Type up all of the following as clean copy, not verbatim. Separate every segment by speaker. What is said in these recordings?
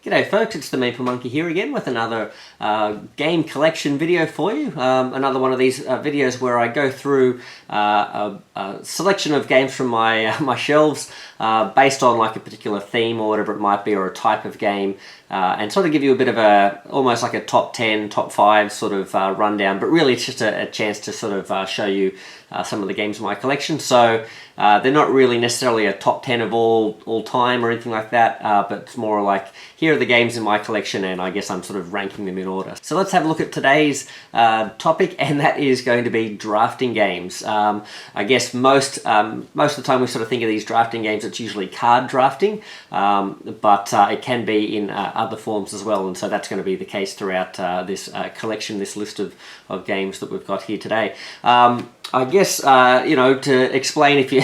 Speaker 1: G'day folks, it's the Meeple Monkey here again with another game collection video for you. Another one of these videos where I go through a selection of games from my my shelves based on like a particular theme or whatever it might be, or a type of game, and sort of give you a bit of almost like a top 10, top 5 sort of rundown, but really it's just a chance to sort of show you some of the games in my collection. So they're not really necessarily a top 10 of all time or anything like that, but it's more like here are the games in my collection, and I guess I'm sort of ranking them in order. So let's have a look at today's topic, and that is going to be drafting games. I guess most of the time we sort of think of these drafting games, it's usually card drafting, but it can be in other forms as well, and so that's going to be the case throughout this collection, this list of games that we've got here today. I guess, you know, to explain, if you,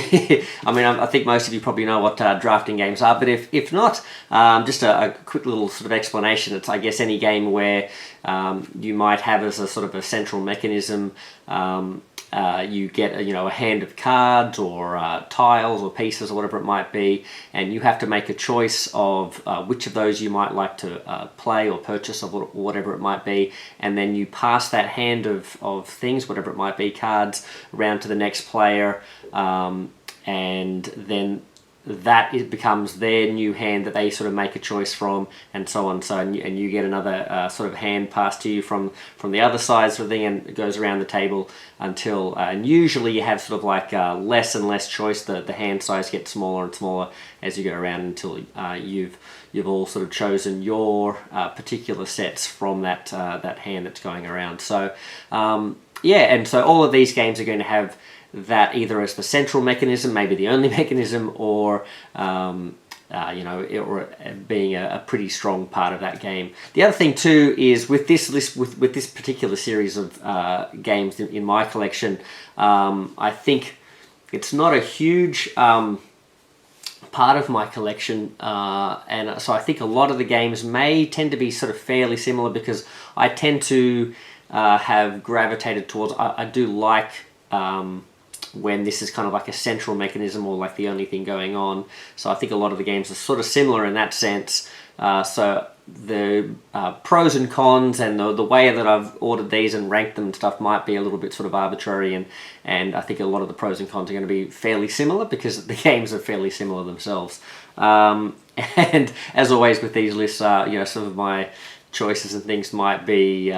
Speaker 1: I mean, I think most of you probably know what drafting games are, but if not, just a quick little sort of explanation. It's, I guess, any game where you might have as a sort of a central mechanism, you get a hand of cards or tiles or pieces or whatever it might be, and you have to make a choice of which of those you might like to play or purchase or whatever it might be, and then you pass that hand of things, whatever it might be, cards, around to the next player, and then that it becomes their new hand that they sort of make a choice from, and so on. So and you get another sort of hand passed to you from the other side, sort of thing, and it goes around the table until and usually you have sort of like less and less choice. The hand size gets smaller and smaller as you go around until you've all sort of chosen your particular sets from that hand that's going around. So yeah, and so all of these games are going to have that either as the central mechanism, maybe the only mechanism, or or being a pretty strong part of that game. The other thing too is with this list, with this particular series of games in my collection, I think it's not a huge part of my collection, and so I think a lot of the games may tend to be sort of fairly similar, because I tend to have gravitated towards, I do like when this is kind of like a central mechanism or like the only thing going on. So I think a lot of the games are sort of similar in that sense. So the pros and cons and the way that I've ordered these and ranked them and stuff might be a little bit sort of arbitrary, and I think a lot of the pros and cons are going to be fairly similar because the games are fairly similar themselves. And as always with these lists, some of my choices and things might be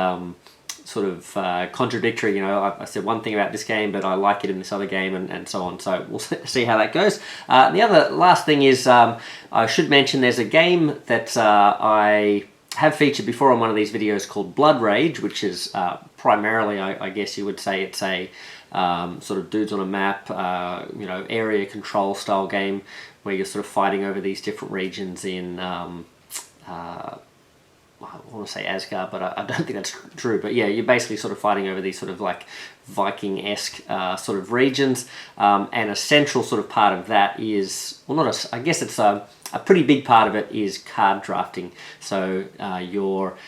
Speaker 1: sort of contradictory. I said one thing about this game, but I like it in this other game, and so on. So we'll see how that goes. The last thing is, I should mention there's a game that I have featured before on one of these videos called Blood Rage, which is primarily, I guess you would say, it's a sort of dudes on a map, area control style game where you're sort of fighting over these different regions in I want to say Asgard, but I don't think that's true. But yeah, you're basically sort of fighting over these sort of like Viking-esque sort of regions, and a central sort of part of that is, well, I guess it's a pretty big part of it is card drafting. So your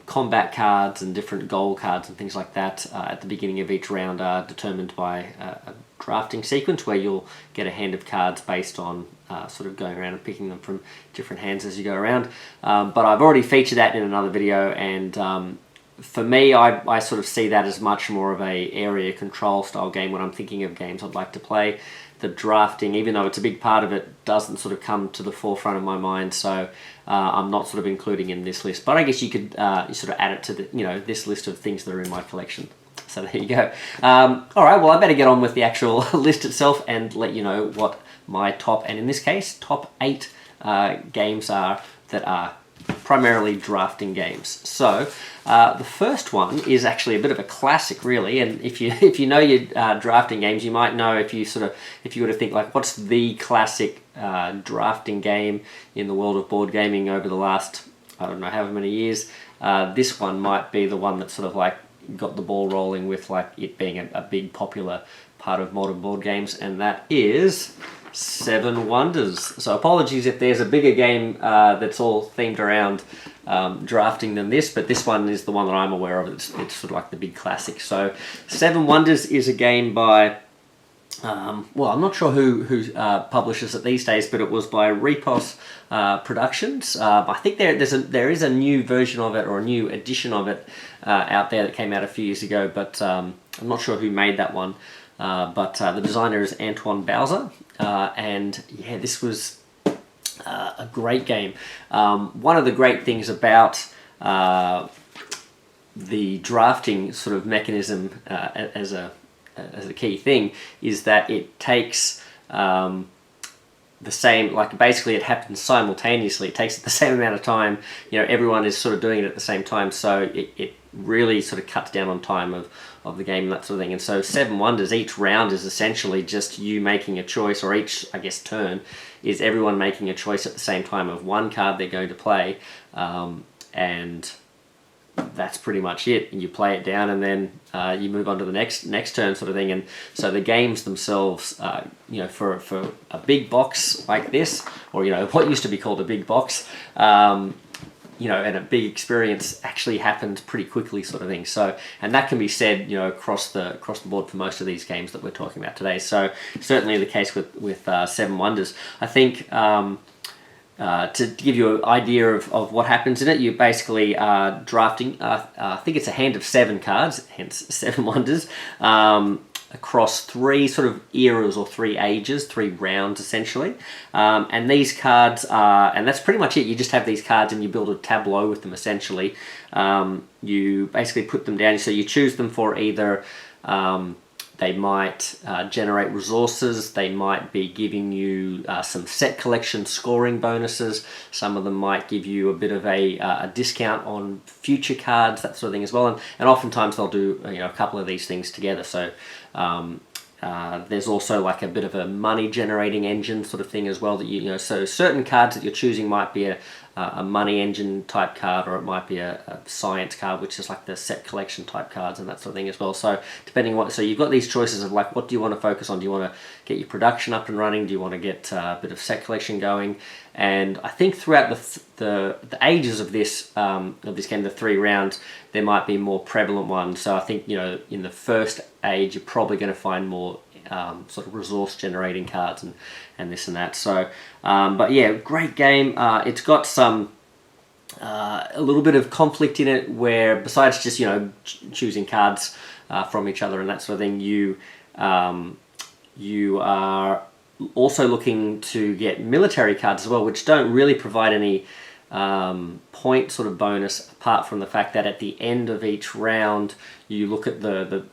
Speaker 1: combat cards and different goal cards and things like that at the beginning of each round are determined by a drafting sequence where you'll get a hand of cards based on sort of going around and picking them from different hands as you go around. But I've already featured that in another video, and for me, I sort of see that as much more of a area control style game when I'm thinking of games I'd like to play. The drafting, even though it's a big part of it, doesn't sort of come to the forefront of my mind, so I'm not sort of including in this list. But I guess you could sort of add it to this list of things that are in my collection. So there you go. All right, well, I better get on with the actual list itself and let you know what my top, and in this case, top 8 games are that are primarily drafting games. So the first one is actually a bit of a classic, really. And if you know your drafting games, you might know if you were to think like, what's the classic drafting game in the world of board gaming over the last, I don't know, however many years. This one might be the one that sort of like got the ball rolling with like it being a big popular part of modern board games, and that is Seven Wonders. So apologies if there's a bigger game that's all themed around drafting than this, but this one is the one that I'm aware of. It's sort of like the big classic. So Seven Wonders is a game by well, I'm not sure who publishes it these days, but it was by Repos Productions. I think there is a new version of it, or a new edition of it out there that came out a few years ago, but I'm not sure who made that one. But the designer is Antoine Bowser, and yeah, this was a great game. One of the great things about the drafting sort of mechanism as a key thing is that it takes the same, like basically it happens simultaneously. It takes the same amount of time. Everyone is sort of doing it at the same time, so it really sort of cuts down on time of the game and that sort of thing. And so Seven Wonders, each round is essentially just you making a choice, or each, I guess, turn is everyone making a choice at the same time of one card they're going to play, and that's pretty much it. You play it down, and then you move on to the next turn, sort of thing. And so the games themselves, for a big box like this, or what used to be called a big box, and a big experience, actually happens pretty quickly, sort of thing. So, and that can be said, across the board for most of these games that we're talking about today. So certainly the case with Seven Wonders. I think. To give you an idea of what happens in it, you basically are drafting, I think it's a hand of 7 cards, hence Seven Wonders, across 3 sort of eras, or 3 ages, 3 rounds essentially. And these cards are, and that's pretty much it, you just have these cards and you build a tableau with them essentially. You basically put them down, so you choose them for either... they might generate resources, they might be giving you some set collection scoring bonuses, some of them might give you a bit of a discount on future cards, that sort of thing as well, and oftentimes they'll do a couple of these things together. So there's also like a bit of a money generating engine sort of thing as well, that so certain cards that you're choosing might be a money engine type card, or it might be a science card, which is like the set collection type cards and that sort of thing as well. So depending on so you've got these choices of like, what do you want to focus on? Do you want to get your production up and running? Do you want to get a bit of set collection going? And I think throughout the ages of this game, the 3 rounds, there might be more prevalent ones. So I think in the first age, you're probably going to find more sort of resource generating cards and this and that. So, but yeah, great game. It's got some a little bit of conflict in it, where besides just choosing cards from each other and that sort of thing, you are also looking to get military cards as well, which don't really provide any point sort of bonus, apart from the fact that at the end of each round you look at the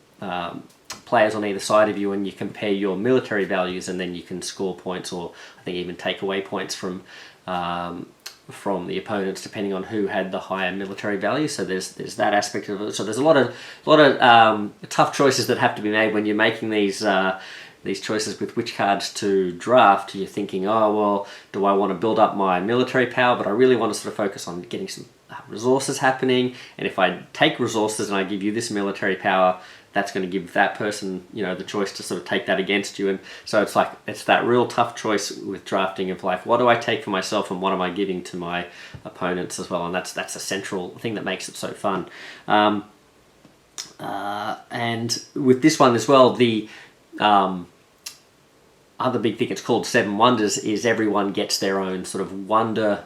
Speaker 1: players on either side of you and you compare your military values, and then you can score points, or I think even take away points from the opponents depending on who had the higher military value. So there's that aspect of it. So there's a lot of tough choices that have to be made when you're making these choices with which cards to draft. You're thinking, oh well, do I want to build up my military power, but I really want to sort of focus on getting some resources happening, and if I take resources and I give you this military power, that's going to give that person the choice to sort of take that against you. And so it's that real tough choice with drafting of like, what do I take for myself and what am I giving to my opponents as well, and that's a central thing that makes it so fun. And with this one as well, the other big thing, it's called Seven Wonders, is everyone gets their own sort of wonder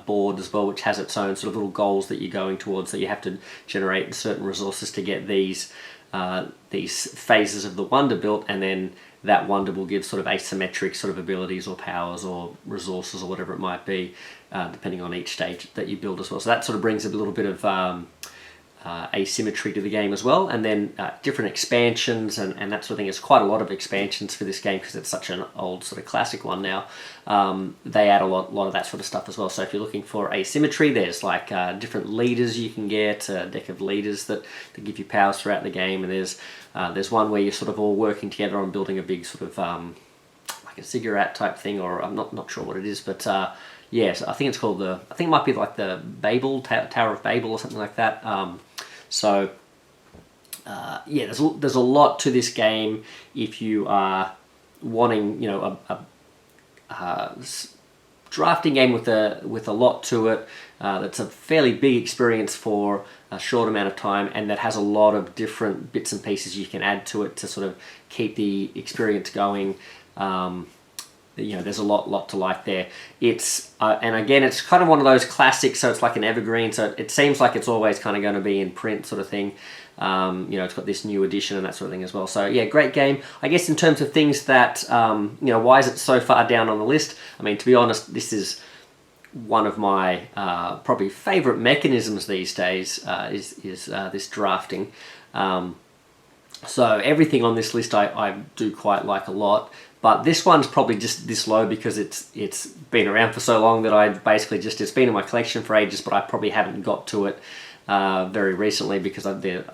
Speaker 1: board as well, which has its own sort of little goals that you're going towards, that you have to generate certain resources to get these phases of the wonder built, and then that wonder will give sort of asymmetric sort of abilities or powers or resources or whatever it might be, depending on each stage that you build as well. So that sort of brings a little bit of asymmetry to the game as well, and then different expansions and that sort of thing. There's quite a lot of expansions for this game because it's such an old sort of classic one now. They add a lot of that sort of stuff as well. So if you're looking for asymmetry, there's like different leaders you can get, a deck of leaders that give you powers throughout the game, and there's one where you're sort of all working together on building a big sort of like a ziggurat type thing, or I'm not sure what it is, but yes, I think it's called I think it might be like the Babel Tower of Babel or something like that. So yeah, there's a lot to this game if you are wanting drafting game with a lot to it. That's a fairly big experience for a short amount of time, and that has a lot of different bits and pieces you can add to it to sort of keep the experience going. There's a lot to like there. It's and again, it's kind of one of those classics, so it's like an evergreen, so it seems like it's always kind of going to be in print sort of thing. It's got this new edition and that sort of thing as well. So yeah, great game. I guess in terms of things that, why is it so far down on the list? I mean, to be honest, this is one of my probably favorite mechanisms these days, is this drafting. So everything on this list I do quite like a lot. But this one's probably just this low because it's been around for so long that I basically it's been in my collection for ages, but I probably haven't got to it very recently because they're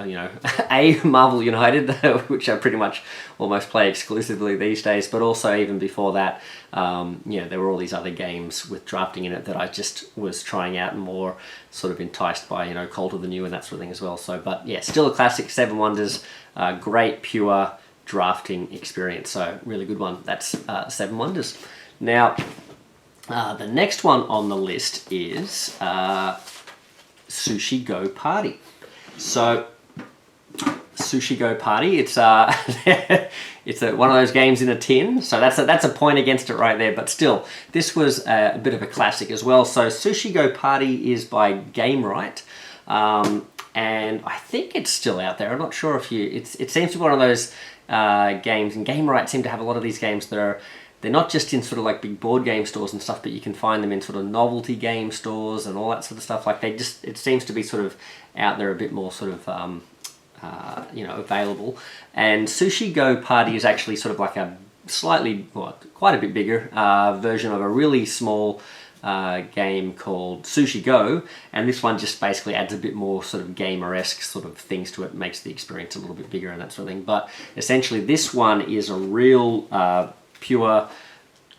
Speaker 1: Marvel United, which I pretty much almost play exclusively these days, but also even before that, there were all these other games with drafting in it that I just was trying out and more sort of enticed by, Cult of the New and that sort of thing as well. So, but yeah, still a classic, Seven Wonders, great, pure drafting experience. So really good one. That's Seven Wonders. Now, the next one on the list is Sushi Go Party. So Sushi Go Party, it's one of those games in a tin, so that's a point against it right there, but still, this was a bit of a classic as well. So Sushi Go Party is by Gamewright, and I think it's still out there. I'm not sure if it seems to be one of those games, and Gamewright seem to have a lot of these games that they're not just in sort of like big board game stores and stuff, but you can find them in sort of novelty game stores and all that sort of stuff. Like it seems to be sort of out there a bit more sort of, available. And Sushi Go Party is actually sort of like a quite a bit bigger version of a really small game called Sushi Go, and this one just basically adds a bit more sort of gamer-esque sort of things to it, makes the experience a little bit bigger and that sort of thing. But essentially this one is a real pure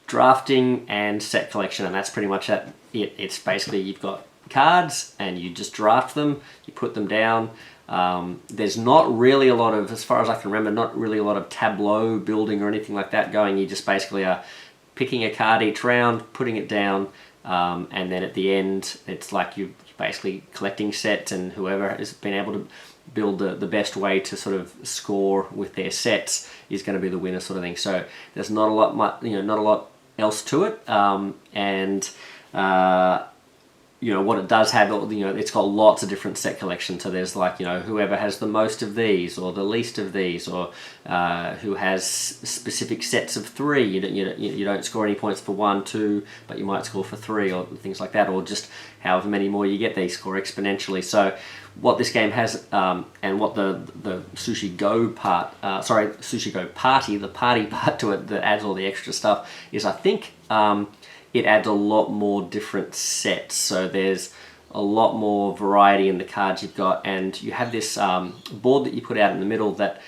Speaker 1: drafting and set collection, and that's pretty much it. It's basically you've got cards and you just draft them, you put them down. There's not really a lot of, as far as I can remember, not really a lot of tableau building or anything like that going. You just basically are picking a card each round, putting it down, and then at the end it's like you're basically collecting sets, and whoever has been able to build the best way to sort of score with their sets is going to be the winner, sort of thing. So there's not a lot else to it, and what it does have, it's got lots of different set collections. So there's like, whoever has the most of these or the least of these, or who has specific sets of 3. You don't score any points for 1, 2, but you might score for 3 or things like that, or just however many more you get, they score exponentially. So what this game has, and what the Sushi Go Sushi Go Party, the party part to it that adds all the extra stuff, is I think it adds a lot more different sets. So there's a lot more variety in the cards you've got, and you have this board that you put out in the middle that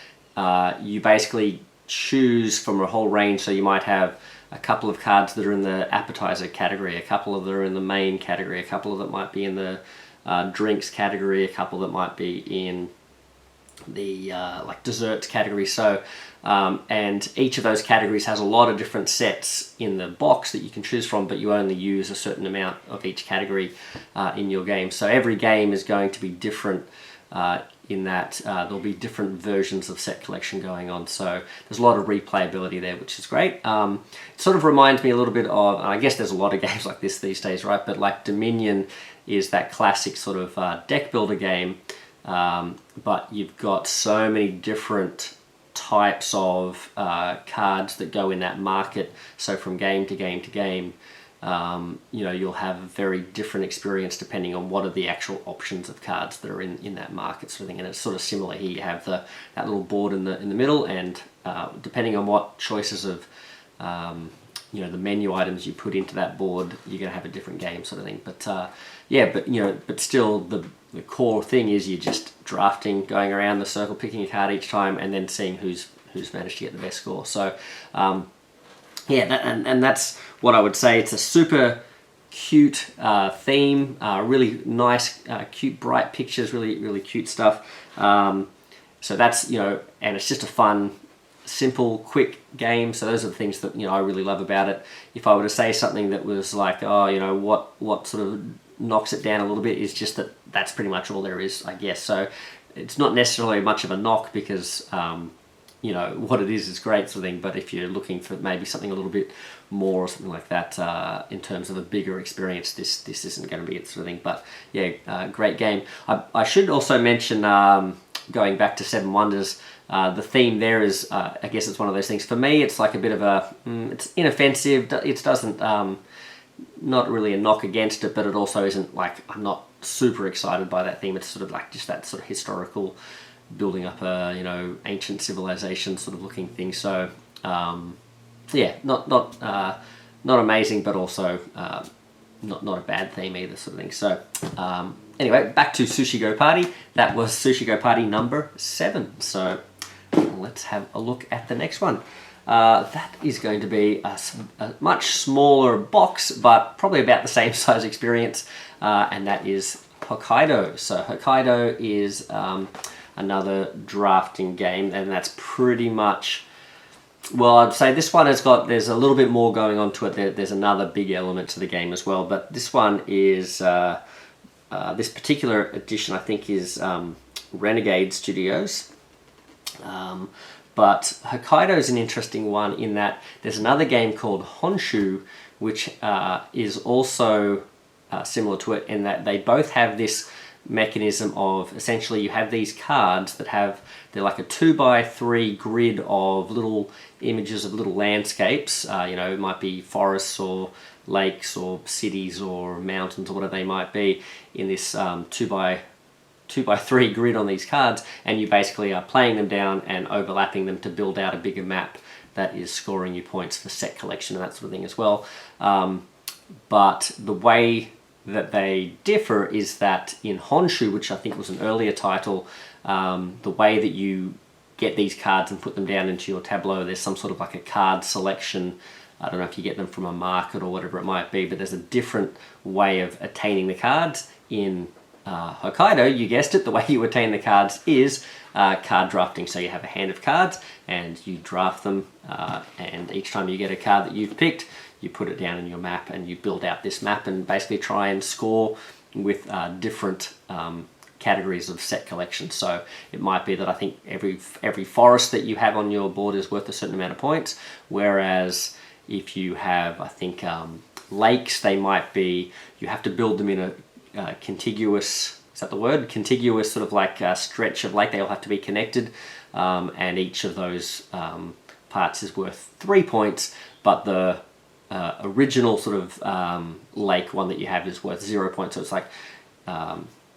Speaker 1: you basically choose from a whole range. So you might have a couple of cards that are in the appetizer category, a couple of that are in the main category, a couple of that might be in the drinks category, a couple that might be in the like desserts category. So and each of those categories has a lot of different sets in the box that you can choose from, but you only use a certain amount of each category in your game. So every game is going to be different in that there'll be different versions of set collection going on. So there's a lot of replayability there, which is great. It sort of reminds me a little bit of, and I guess there's a lot of games like this these days, right? But like Dominion is that classic sort of deck builder game, but you've got so many different types of cards that go in that market. So from game to game to game, you'll have a very different experience depending on what are the actual options of cards that are in that market, sort of thing. And it's sort of similar here. You have that little board in the middle, and depending on what choices of the menu items you put into that board, you're going to have a different game, sort of thing. But but still the core thing is you're just drafting, going around the circle, picking a card each time, and then seeing who's managed to get the best score. So and that's what I would say. It's a super cute theme, really nice, cute, bright pictures, really, really cute stuff. So that's, and it's just a fun simple, quick game. So those are the things that I really love about it. If I were to say something that was like, what sort of knocks it down a little bit, is just that that's pretty much all there is, I guess. So it's not necessarily much of a knock because what it is great, sort of thing. But if you're looking for maybe something a little bit more or something like that, in terms of a bigger experience, this isn't going to be it, sort of thing. But yeah, great game. I should also mention, going back to Seven Wonders, the theme there is, I guess it's one of those things. For me, it's like a bit of a, it's inoffensive. It doesn't, not really a knock against it, but it also isn't like, I'm not super excited by that theme. It's sort of like just that sort of historical, building up a ancient civilization sort of looking thing. So yeah, not amazing, but also not a bad theme either, sort of thing. So anyway, back to Sushi Go Party. That was Sushi Go Party number 7. So let's have a look at the next one. That is going to be a much smaller box, but probably about the same size experience, and that is Hokkaido. So Hokkaido is another drafting game, and that's pretty much, well, I'd say this one there's a little bit more going on to it. There's another big element to the game as well, but this one is, this particular edition I think is Renegade Studios. But Hokkaido is an interesting one in that there's another game called Honshu, which is also similar to it in that they both have this mechanism of, essentially you have these cards that they're like a 2x3 grid of little images of little landscapes. It might be forests or lakes or cities or mountains or whatever they might be in this 2x3 grid on these cards, and you basically are playing them down and overlapping them to build out a bigger map that is scoring you points for set collection and that sort of thing as well. But the way that they differ is that in Honshu, which I think was an earlier title, the way that you get these cards and put them down into your tableau, there's some sort of like a card selection. I don't know if you get them from a market or whatever it might be, but there's a different way of attaining the cards. In Hokkaido, you guessed it, the way you attain the cards is card drafting. So you have a hand of cards and you draft them, and each time you get a card that you've picked, you put it down in your map and you build out this map and basically try and score with different categories of set collection. So it might be that I think every forest that you have on your board is worth a certain amount of points, whereas if you have, I think, lakes, they might be, you have to build them in a contiguous, is that the word? Contiguous sort of like a stretch of lake. They all have to be connected, and each of those parts is worth 3 points, but the original sort of lake one that you have is worth 0 points. So it's like,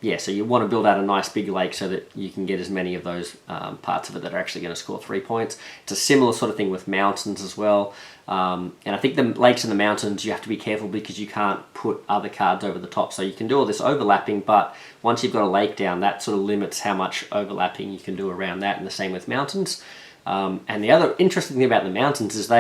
Speaker 1: yeah, so you want to build out a nice big lake so that you can get as many of those parts of it that are actually going to score 3 points. It's a similar sort of thing with mountains as well. And I think the lakes and the mountains, you have to be careful because you can't put other cards over the top. So you can do all this overlapping, but once you've got a lake down, that sort of limits how much overlapping you can do around that, and the same with mountains. And the other interesting thing about the mountains is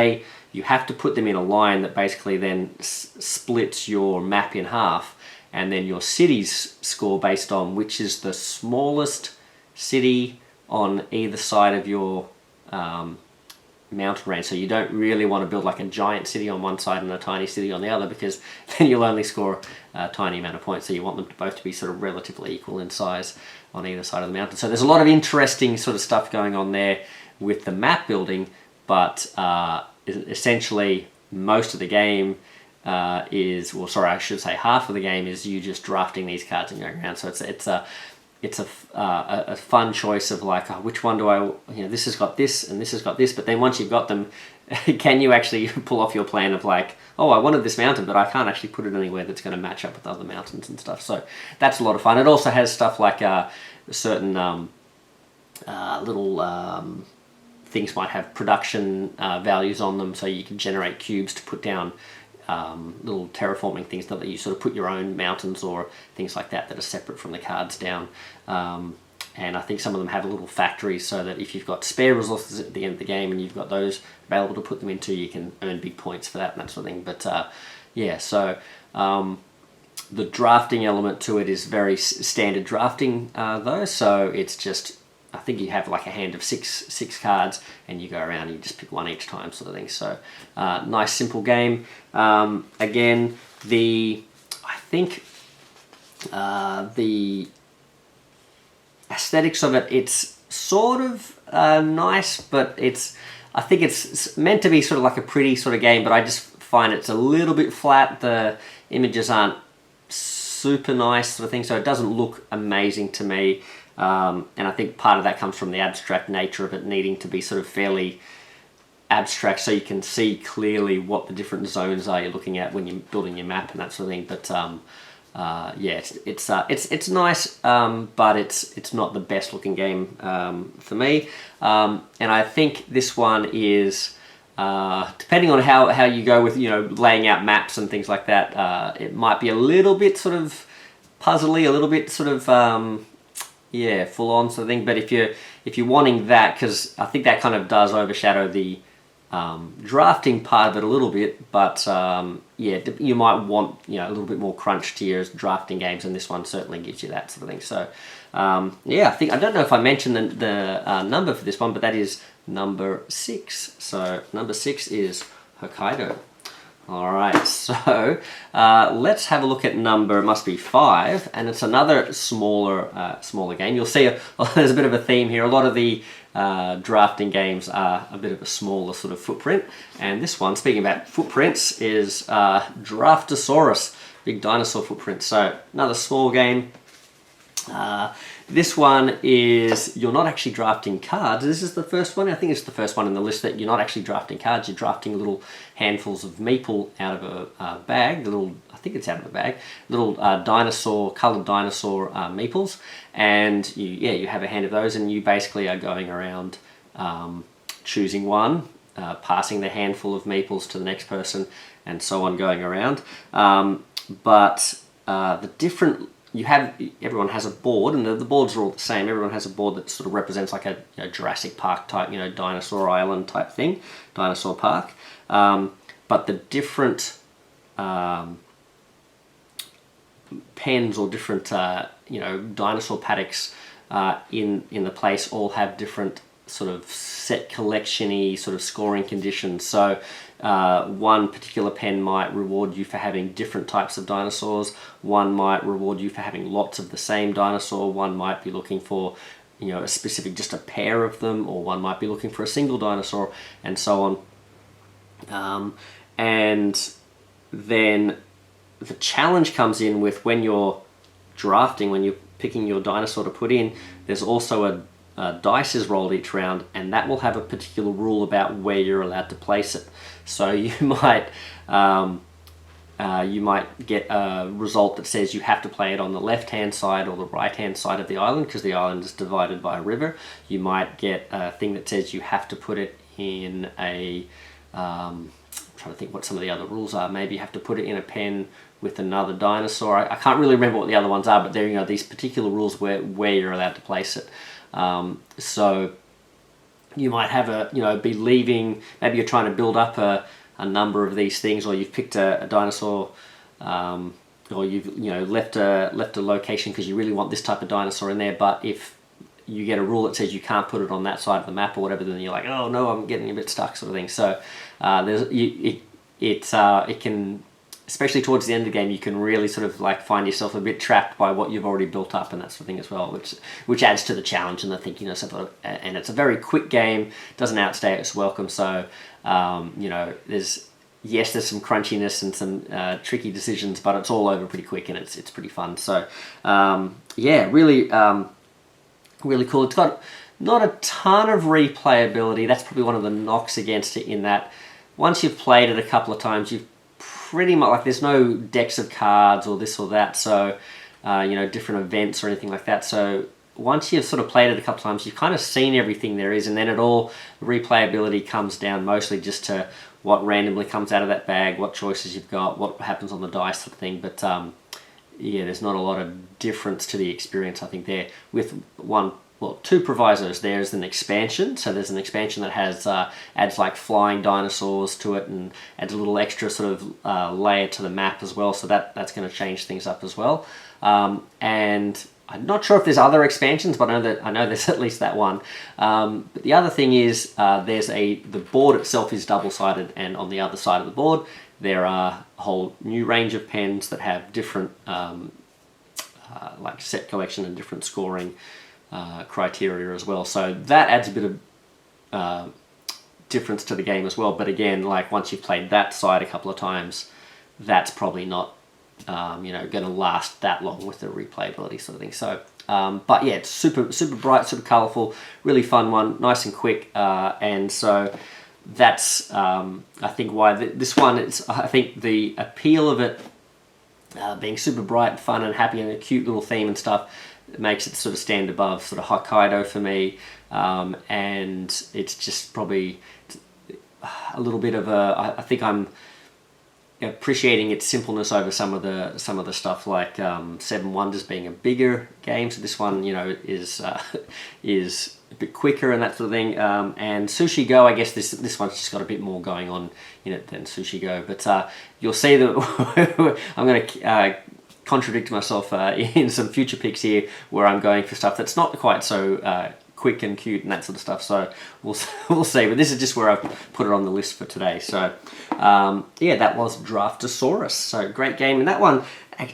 Speaker 1: you have to put them in a line that basically then splits your map in half, and then your cities score based on which is the smallest city on either side of your mountain range. So you don't really want to build like a giant city on one side and a tiny city on the other, because then you'll only score a tiny amount of points. So you want them both to be sort of relatively equal in size on either side of the mountain. So there's a lot of interesting sort of stuff going on there with the map building, but essentially most of the game is, well, sorry, I should say half of the game is you just drafting these cards and going around. So it's a fun choice of like, which one do I, this has got this and this has got this, but then once you've got them, can you actually pull off your plan of like, oh, I wanted this mountain, but I can't actually put it anywhere that's going to match up with other mountains and stuff. So that's a lot of fun. It also has stuff like certain little things might have production values on them, so you can generate cubes to put down little terraforming things that you sort of put your own mountains or things like that are separate from the cards down. And I think some of them have little factories so that if you've got spare resources at the end of the game and you've got those available to put them into, you can earn big points for that and that sort of thing. But yeah, so the drafting element to it is very standard drafting though, so it's just I think you have like a hand of six cards, and you go around and you just pick one each time, sort of thing. So nice simple game. Again, I think the aesthetics of it, it's sort of nice, but I think it's meant to be sort of like a pretty sort of game, but I just find it's a little bit flat. The images aren't super nice, sort of thing, so it doesn't look amazing to me. And I think part of that comes from the abstract nature of it needing to be sort of fairly abstract, so you can see clearly what the different zones are you're looking at when you're building your map and that sort of thing. But yeah, it's nice, but it's not the best looking game for me. And I think this one is, depending on how you go with, you know, laying out maps and things like that, it might be a little bit sort of puzzly, a little bit sort of yeah, full on sort of thing. But if you're wanting that, because I think that kind of does overshadow the drafting part of it a little bit, but yeah, you might want, you know, a little bit more crunch to your drafting games, and this one certainly gives you that sort of thing. So yeah, I don't know if I mentioned the number for this one, but that is number 6. So number 6 is Hokkaido. All right, so let's have a look at number, it must be 5, and it's another smaller game. You'll see there's a bit of a theme here. A lot of the drafting games are a bit of a smaller sort of footprint, and this one, speaking about footprints, is Draftosaurus, big dinosaur footprint. So another small game. This one is, you're not actually drafting cards. This is the first one. I think it's the first one in the list that you're not actually drafting cards. You're drafting little handfuls of Meeple out of a bag. I think it's out of a bag. Little coloured dinosaur Meeples, and you have a hand of those, and you basically are going around choosing one, passing the handful of Meeples to the next person, and so on, going around. But the different everyone has a board, and the boards are all the same. Everyone has a board that sort of represents like a Jurassic Park type, you know, dinosaur island type thing, dinosaur park. But the different pens or different you know, dinosaur paddocks in the place all have different sort of set collection-y sort of scoring conditions. So one particular pen might reward you for having different types of dinosaurs. One might reward you for having lots of the same dinosaur. One might be looking for, you know, a specific, just a pair of them, or one might be looking for a single dinosaur, and so on. And then the challenge comes in with when you're drafting, when you're picking your dinosaur to put in, there's also a dice is rolled each round, and that will have a particular rule about where you're allowed to place it. So you might get a result that says you have to play it on the left-hand side or the right-hand side of the island, because the island is divided by a river. You might get a thing that says you have to put it in a I'm trying to think what some of the other rules are. Maybe you have to put it in a pen with another dinosaur. I can't really remember what the other ones are, but there, you know, these particular rules where you're allowed to place it. So you might have be leaving, maybe you're trying to build up a number of these things, or you've picked a dinosaur, or you've left a location because you really want this type of dinosaur in there, but if you get a rule that says you can't put it on that side of the map or whatever, then you're like, oh no, I'm getting a bit stuck, sort of thing. So it can, especially towards the end of the game, you can really sort of like find yourself a bit trapped by what you've already built up and that sort of thing as well, which adds to the challenge and the thinkiness of it. And it's a very quick game, doesn't outstay its welcome. So there's some crunchiness and some tricky decisions, but it's all over pretty quick, and it's pretty fun. So really cool. It's got not a ton of replayability. That's probably one of the knocks against it, in that once you've played it a couple of times, you've pretty much, like, there's no decks of cards or this or that, so different events or anything like that. So once you've sort of played it a couple of times, you've kind of seen everything there is, and then replayability comes down mostly just to what randomly comes out of that bag, what choices you've got, what happens on the dice, sort of thing. But there's not a lot of difference to the experience, I think, there, with two provisos. There's an expansion, so there's an expansion that has adds like flying dinosaurs to it, and adds a little extra sort of layer to the map as well, so that's going to change things up as well. And I'm not sure if there's other expansions, but I know there's at least that one. But the other thing is the board itself is double-sided, and on the other side of the board there are a whole new range of pens that have different like set collection and different scoring criteria as well. So that adds a bit of difference to the game as well. But again, like once you've played that side a couple of times, that's probably not going to last that long with the replayability sort of thing. So, but yeah, it's super bright, super colorful, really fun one, nice and quick, and so that's I think why this one. I think the appeal of it being super bright, fun, and happy, and a cute little theme and stuff, it makes it sort of stand above sort of Hokkaido for me, and it's just probably a little bit of a. I think I'm appreciating its simpleness over some of the stuff like Seven Wonders being a bigger game. So this one, is a bit quicker and that sort of thing. And Sushi Go, I guess this one's just got a bit more going on in it than Sushi Go. But you'll see that I'm going to contradict myself in some future picks here, where I'm going for stuff that's not quite so quick and cute and that sort of stuff. So we'll see. But this is just where I've put it on the list for today. So yeah, that was Draftosaurus. So great game, and that one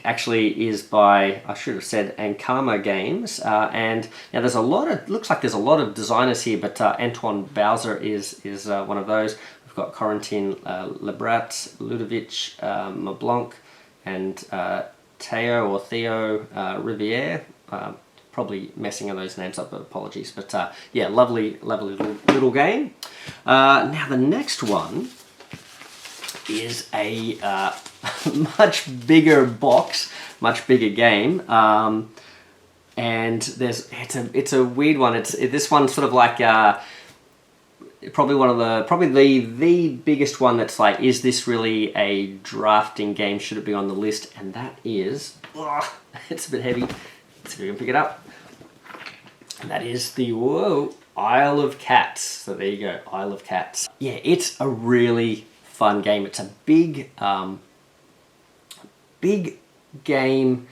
Speaker 1: actually is by, I should have said, Ankama Games, and now there's looks like there's a lot of designers here, but Antoine Bowser is one of those. We've got Corentin Lebrat, Ludwig Mablanc, and Theo Riviere. Probably messing those names up, but apologies. But yeah, lovely little game. Now the next one is a much bigger box, much bigger game, and it's a weird one. This one's sort of like probably the biggest one that's like, is this really a drafting game? Should it be on the list? And that is, it's a bit heavy. Let's see if we can pick it up. And that is the Isle of Cats. So there you go, Isle of Cats. Yeah, it's a really fun game. It's a big game,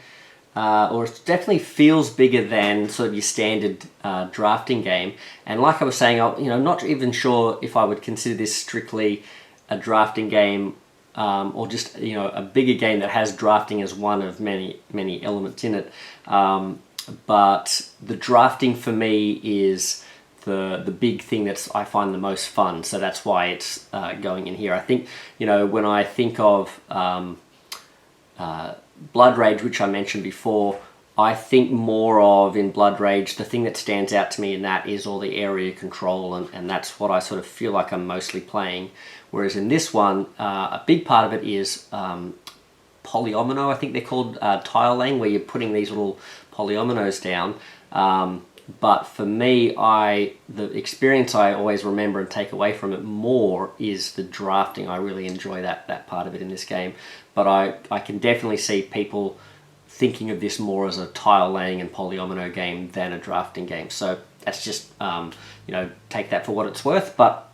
Speaker 1: or it definitely feels bigger than sort of your standard drafting game. And like I was saying, I'm not even sure if I would consider this strictly a drafting game, or just a bigger game that has drafting as one of many elements in it. But the drafting for me is the big thing that I find the most fun, so that's why it's going in here. I think when I think of Blood Rage, which I mentioned before, I think more of, in Blood Rage, the thing that stands out to me in that is all the area control, and that's what I sort of feel like I'm mostly playing. Whereas in this one, a big part of it is polyomino, I think they're called, tile laying, where you're putting these little polyominoes down. But for me, the experience I always remember and take away from it more is the drafting. I really enjoy that part of it in this game. But I can definitely see people thinking of this more as a tile laying and polyomino game than a drafting game. So that's just, take that for what it's worth. But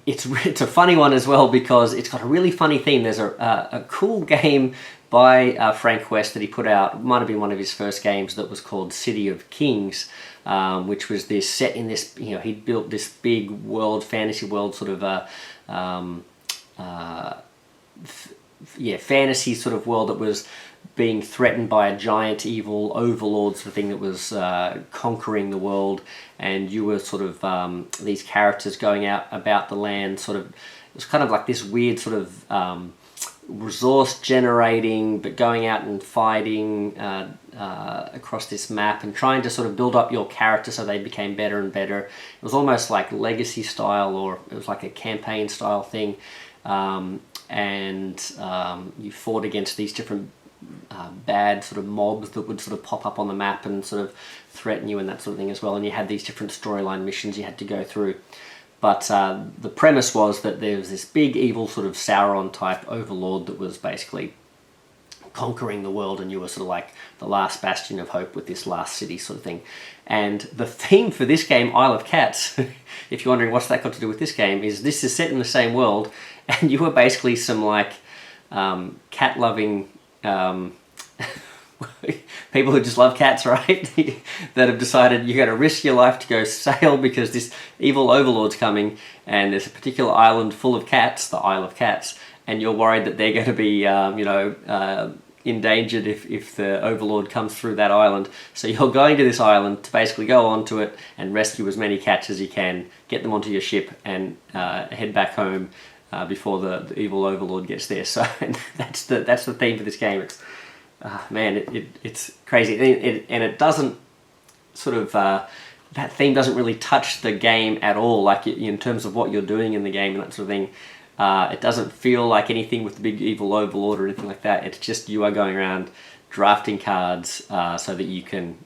Speaker 1: it's a funny one as well, because it's got a really funny theme. There's a cool game by Frank West that he put out, might have been one of his first games, that was called City of Kings, which was this set in this, he'd built this big world, fantasy world, sort of fantasy sort of world that was being threatened by a giant evil overlord sort of thing that was conquering the world, and you were sort of these characters going out about the land, sort of, it was kind of like this weird sort of resource generating, but going out and fighting across this map and trying to sort of build up your character so they became better and better. It was almost like legacy style, or it was like a campaign style thing, and you fought against these different bad sort of mobs that would sort of pop up on the map and sort of threaten you and that sort of thing as well, and you had these different storyline missions you had to go through. But the premise was that there was this big evil sort of Sauron type overlord that was basically conquering the world, and you were sort of like the last bastion of hope with this last city sort of thing. And the theme for this game, Isle of Cats, if you're wondering what's that got to do with this game, is this is set in the same world, and you were basically some like cat-loving people who just love cats, right? That have decided you're going to risk your life to go sail because this evil overlord's coming, and there's a particular island full of cats, the Isle of Cats, and you're worried that they're going to be, endangered if the overlord comes through that island. So you're going to this island to basically go onto it and rescue as many cats as you can, get them onto your ship, and head back home before the evil overlord gets there. So that's the theme for this game. It's it's crazy, and it doesn't sort of that theme doesn't really touch the game at all, like in terms of what you're doing in the game and that sort of thing. It doesn't feel like anything with the big evil overlord or anything like that. It's just you are going around drafting cards so that you can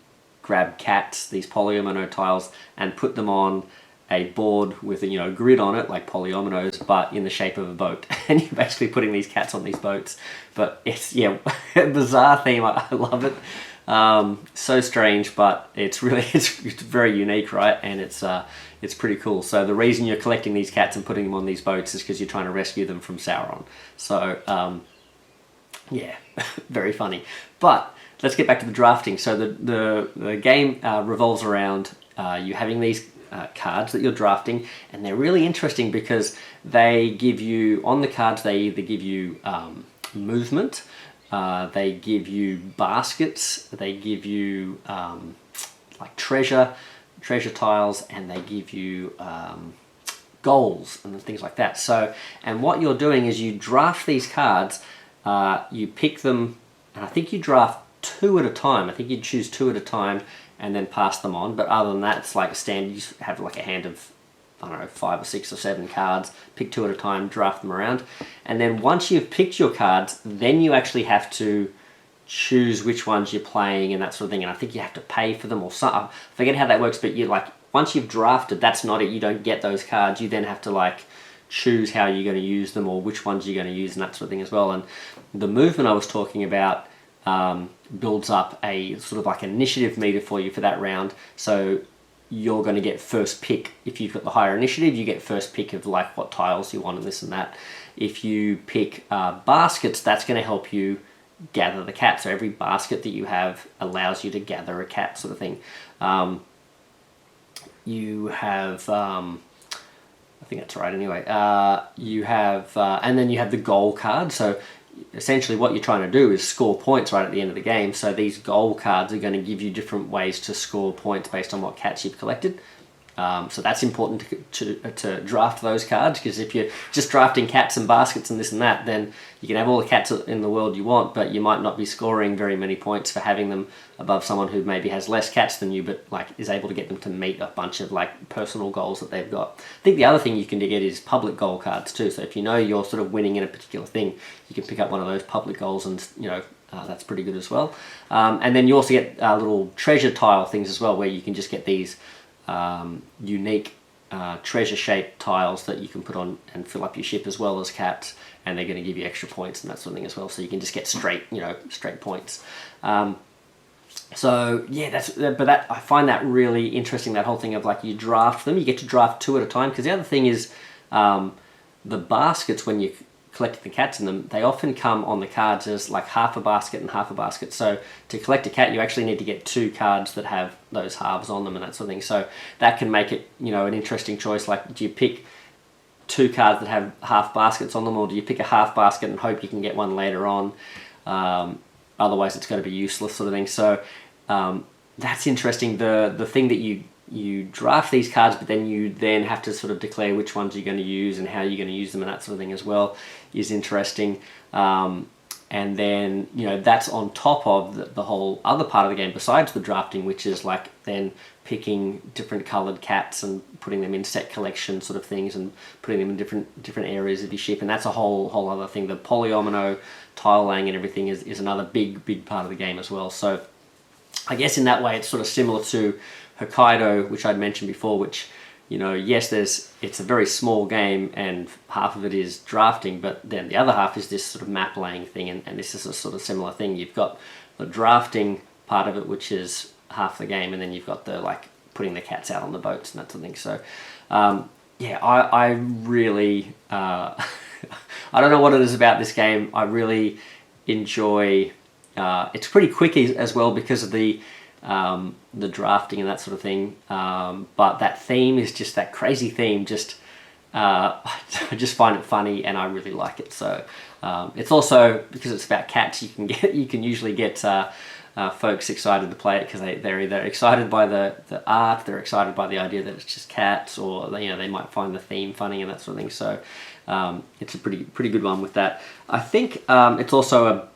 Speaker 1: grab cats, these polyomino tiles, and put them on a board with a grid on it, like polyominoes, but in the shape of a boat. And you're basically putting these cats on these boats. But it's a bizarre theme. I love it. So strange, but it's very unique, right? And it's pretty cool. So the reason you're collecting these cats and putting them on these boats is because you're trying to rescue them from Sauron. So very funny. But let's get back to the drafting. So the game revolves around you having these cards that you're drafting, and they're really interesting because they give you, on the cards, they either give you movement, they give you baskets, they give you like treasure tiles, and they give you goals and things like that. So, and what you're doing is you draft these cards, you pick them, and I think you draft 2 at a time. I think you choose 2 at a time and then pass them on. But other than that, it's like a standard. You have like a hand of, I don't know, 5 or 6 or 7 cards, pick 2 at a time, draft them around. And then once you've picked your cards, then you actually have to choose which ones you're playing and that sort of thing. And I think you have to pay for them or something. I forget how that works, but once you've drafted, that's not it. You don't get those cards. You then have to choose how you're going to use them or which ones you're going to use and that sort of thing as well. And the movement I was talking about builds up a sort of like initiative meter for you for that round. So you're going to get first pick. If you've got the higher initiative, you get first pick of what tiles you want and this and that. If you pick baskets, that's going to help you gather the cat. So every basket that you have allows you to gather a cat, sort of thing. You have, I think that's right anyway, you have, and then you have the goal card. So essentially what you're trying to do is score points right at the end of the game. So these goal cards are going to give you different ways to score points based on what cats you've collected. So that's important to draft those cards, because if you're just drafting cats and baskets and this and that, then you can have all the cats in the world you want, but you might not be scoring very many points for having them above someone who maybe has less cats than you, but is able to get them to meet a bunch of personal goals that they've got. I think the other thing you can get is public goal cards too. So if you know you're sort of winning in a particular thing, you can pick up one of those public goals, and that's pretty good as well. And then you also get little treasure tile things as well, where you can just get these unique treasure-shaped tiles that you can put on and fill up your ship as well as cats, and they're going to give you extra points and that sort of thing as well. So you can just get straight points. So yeah, I find that really interesting. That whole thing of you draft them, you get to draft 2 at a time. Because the other thing is, the baskets, when you collecting the cats in them, they often come on the cards as half a basket and half a basket. So to collect a cat, you actually need to get 2 cards that have those halves on them and that sort of thing. So that can make it, an interesting choice. Do you pick 2 cards that have half baskets on them, or do you pick a half basket and hope you can get one later on? Otherwise it's going to be useless, sort of thing. So that's interesting. The thing that you draft these cards, but then you have to sort of declare which ones you're going to use and how you're going to use them and that sort of thing as well is interesting. And then, that's on top of the whole other part of the game besides the drafting, which is then picking different coloured cats and putting them in set collection sort of things and putting them in different areas of your ship. And that's a whole other thing. The polyomino tile laying and everything is another big part of the game as well. So I guess in that way it's sort of similar to Hokkaido, which I'd mentioned before, which, yes, it's a very small game and half of it is drafting, but then the other half is this sort of map laying thing, and this is a sort of similar thing. You've got the drafting part of it, which is half the game, and then you've got the putting the cats out on the boats and that sort of thing. So I really I don't know what it is about this game. I really enjoy It's pretty quick as well because of the drafting and that sort of thing. But that theme is just that crazy theme. I just find it funny, and I really like it. So it's also, because it's about cats, you can usually get folks excited to play it because they're either excited by the art, they're excited by the idea that it's just cats, or they might find the theme funny and that sort of thing. So it's a pretty good one with that. I think it's also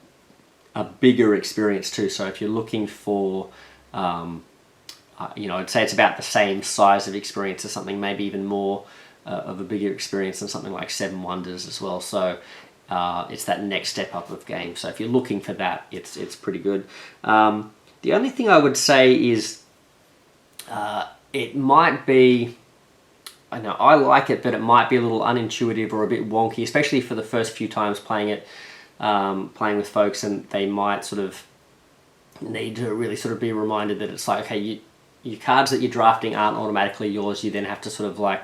Speaker 1: a bigger experience too. So if you're looking for I'd say it's about the same size of experience as something, maybe even more of a bigger experience than something like Seven Wonders as well. So it's that next step up of game. So if you're looking for that, it's pretty good. The only thing I would say is it might be, I know I like it, but it might be a little unintuitive or a bit wonky, especially for the first few times playing it, playing with folks, and they might sort of need to really sort of be reminded that it's like, okay, your cards that you're drafting aren't automatically yours. You then have to sort of like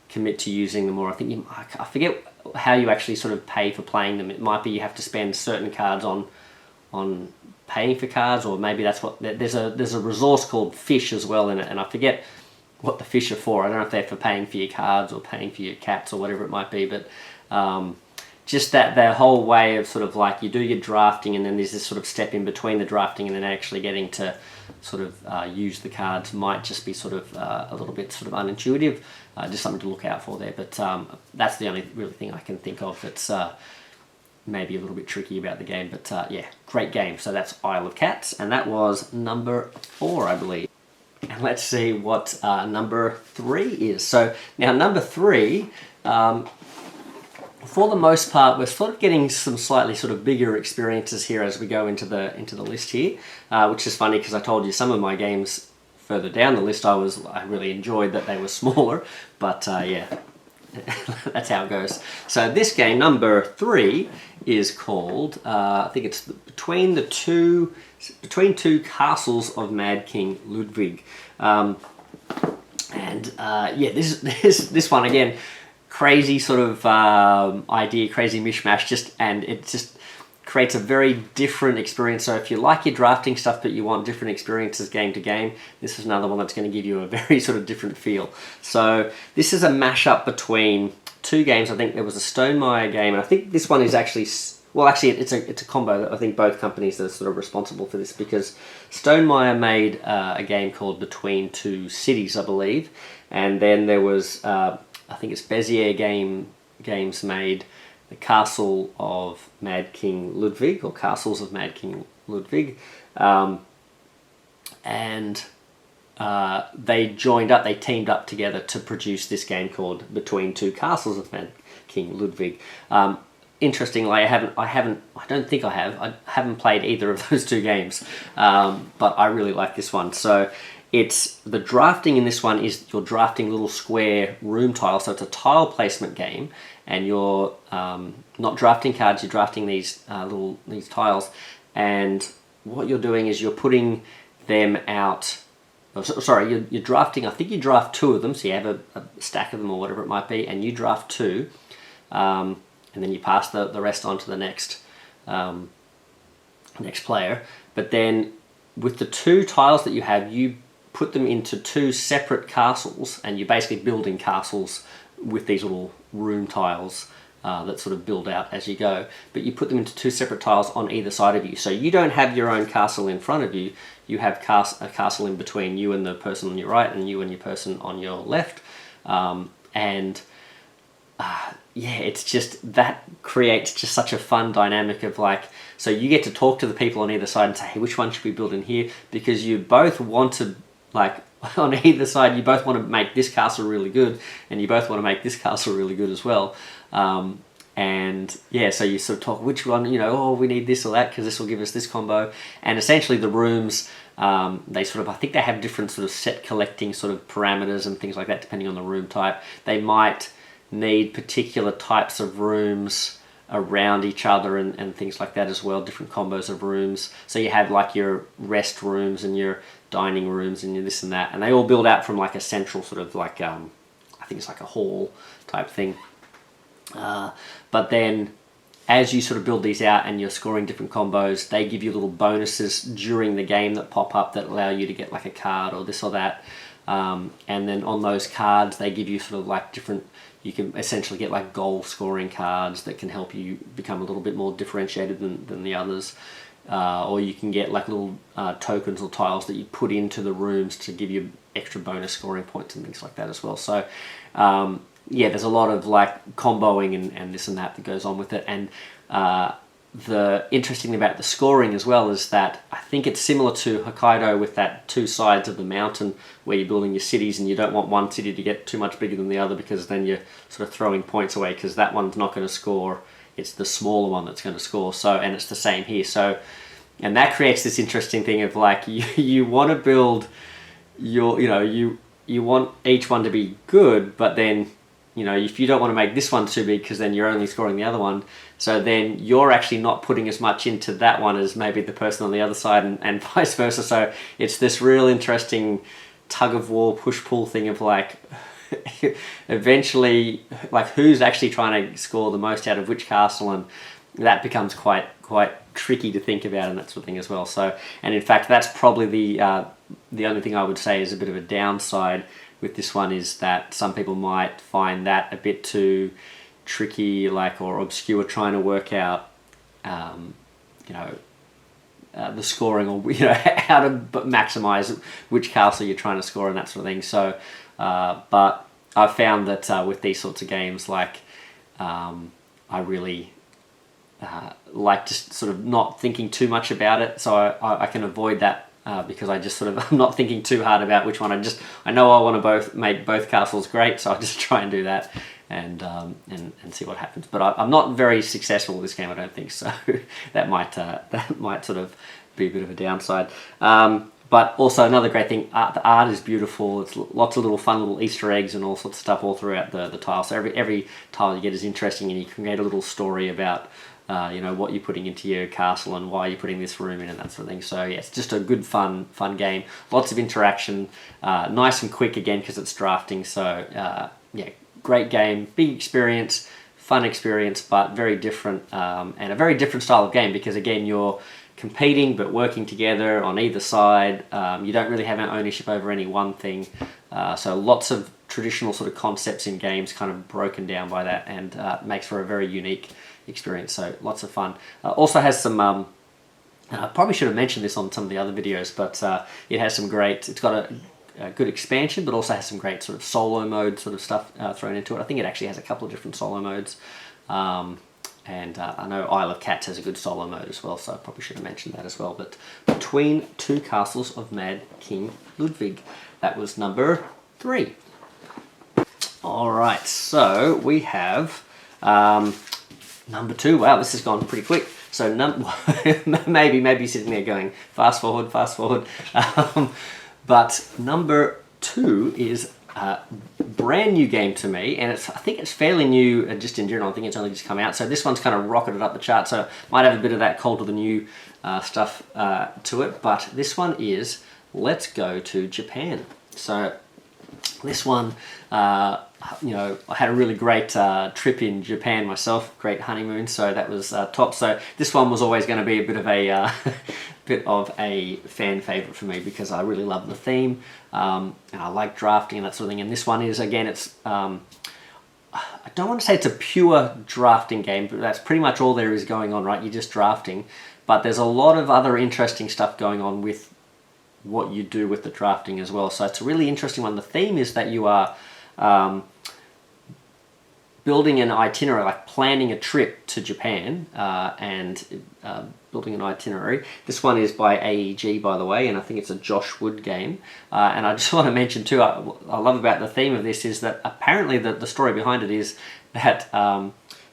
Speaker 1: commit to using them, or I forget how you actually sort of pay for playing them. It might be you have to spend certain cards on paying for cards, or maybe that's what, there's a resource called fish as well in it, and I forget what the fish are for. I don't know if they're for paying for your cards or paying for your cats or whatever it might be, but just that their whole way of sort of like, you do your drafting and then there's this sort of step in between the drafting and then actually getting to sort of use the cards might just be sort of a little bit sort of unintuitive. Just something to look out for there, but that's the only really thing I can think of that's maybe a little bit tricky about the game. But yeah, great game. So that's Isle of Cats, and that was number 4, I believe. And let's see what number 3 is. So now number 3, for the most part, we're sort of getting some slightly sort of bigger experiences here as we go into the list here, which is funny because I told you some of my games further down the list I really enjoyed that they were smaller, but yeah, that's how it goes. So this game, number 3, is called, I think it's Between Two Castles of Mad King Ludwig. And yeah, this one again, crazy sort of idea, crazy mishmash, and it just creates a very different experience. So if you like your drafting stuff but you want different experiences game to game, this is another one that's going to give you a very sort of different feel. So this is a mashup between 2 games. I think there was a Stonemaier game, and I think this one is actually, well, actually it's a combo. I think both companies are sort of responsible for this, because Stonemaier made a game called Between Two Cities, I believe, and then there was I think it's Bezier Games made The Castle of Mad King Ludwig, or Castles of Mad King Ludwig, and they teamed up together to produce this game called Between Two Castles of Mad King Ludwig. Interestingly, I haven't played either of those 2 games, but I really like this one. So it's, the drafting in this one is you're drafting little square room tiles, so it's a tile placement game, and you're not drafting cards, you're drafting these tiles, and what you're doing is you're putting them out. You're drafting, I think you draft 2 of them, so you have a stack of them or whatever it might be, and you draft 2, and then you pass the rest on to the next player. But then with the 2 tiles that you have, you put them into 2 separate castles, and you're basically building castles with these little room tiles that sort of build out as you go. But you put them into 2 separate tiles on either side of you. So you don't have your own castle in front of you. You have a castle in between you and the person on your right, and you and your person on your left. Yeah, it's just, that creates just such a fun dynamic of like, so you get to talk to the people on either side and say, hey, which one should we build in here? Because you both want to, like, on either side, you both want to make this castle really good, and you both want to make this castle really good as well. And yeah, so you sort of talk which one, oh, we need this or that because this will give us this combo. And essentially the rooms, they sort of, I think they have different sort of set collecting sort of parameters and things like that depending on the room type. They might need particular types of rooms around each other and things like that as well, different combos of rooms. So you have like your rest rooms and your dining rooms and your this and that, and they all build out from like a central sort of like, I think it's like a hall type thing. But then as you sort of build these out and you're scoring different combos, they give you little bonuses during the game that pop up that allow you to get like a card or this or that. And then on those cards, they give you sort of like different, you can essentially get like goal scoring cards that can help you become a little bit more differentiated than the others. Or you can get like little tokens or tiles that you put into the rooms to give you extra bonus scoring points and things like that as well. So yeah, there's a lot of like comboing and this and that goes on with it. And the interesting thing about the scoring as well is that I think it's similar to Hokkaido with that two sides of the mountain where you're building your cities, and you don't want one city to get too much bigger than the other, because then you're sort of throwing points away because that one's not going to score. It's the smaller one that's going to score. So, and it's the same here. So, and that creates this interesting thing of like you want to build your, you want each one to be good, but then, if you don't want to make this one too big because then you're only scoring the other one, so then you're actually not putting as much into that one as maybe the person on the other side, and vice versa. So it's this real interesting tug of war, push-pull thing of like, eventually, like who's actually trying to score the most out of which castle, and that becomes quite tricky to think about and that sort of thing as well. So, and in fact, that's probably the only thing I would say is a bit of a downside with this one, is that some people might find that a bit too tricky, or obscure, trying to work out, the scoring, or how to maximize which castle you're trying to score and that sort of thing. So, but I've found that with these sorts of games, I really like just sort of not thinking too much about it, so I can avoid that. Because I just sort of, I'm not thinking too hard about which one. I know I want to make both castles great, so I just try and do that and see what happens. But I'm not very successful with this game, I don't think, so that might sort of be a bit of a downside. But also another great thing, the art is beautiful. It's lots of little fun little Easter eggs and all sorts of stuff all throughout the tile. So every tile you get is interesting, and you can create a little story about what you're putting into your castle and why you're putting this room in and that sort of thing. So yeah, it's just a good fun game. Lots of interaction, nice and quick again because it's drafting. So yeah, great game, big experience, fun experience, but very different, and a very different style of game, because again, you're competing but working together on either side. You don't really have an ownership over any one thing. So lots of traditional sort of concepts in games kind of broken down by that, and makes for a very unique experience. So lots of fun. Also has some, I probably should have mentioned this on some of the other videos, but it has some great, it's got a good expansion, but also has some great sort of solo mode sort of stuff thrown into it. I think it actually has a couple of different solo modes. And I know Isle of Cats has a good solo mode as well, so I probably should have mentioned that as well. But Between Two Castles of Mad King Ludwig, that was number 3. Alright, so we have number 2. Wow, this has gone pretty quick. So maybe sitting there going, fast forward. But number 2 is a brand new game to me, and I think it's fairly new just in general. I think it's only just come out. So this one's kind of rocketed up the chart, so might have a bit of that cold to the new stuff to it. But this one is Let's Go to Japan. So this one, I had a really great trip in Japan myself, great honeymoon, so that was top. So this one was always going to be a bit of a fan favorite for me, because I really love the theme, and I like drafting and that sort of thing. And this one is, again, it's I don't want to say it's a pure drafting game, but that's pretty much all there is going on, right? You're just drafting, but there's a lot of other interesting stuff going on with what you do with the drafting as well. So it's a really interesting one. The theme is that you are building an itinerary, like planning a trip to Japan, and building an itinerary. This one is by AEG, by the way, and I think it's a Josh Wood game. And I just want to mention too, I love about the theme of this is that apparently the story behind it is that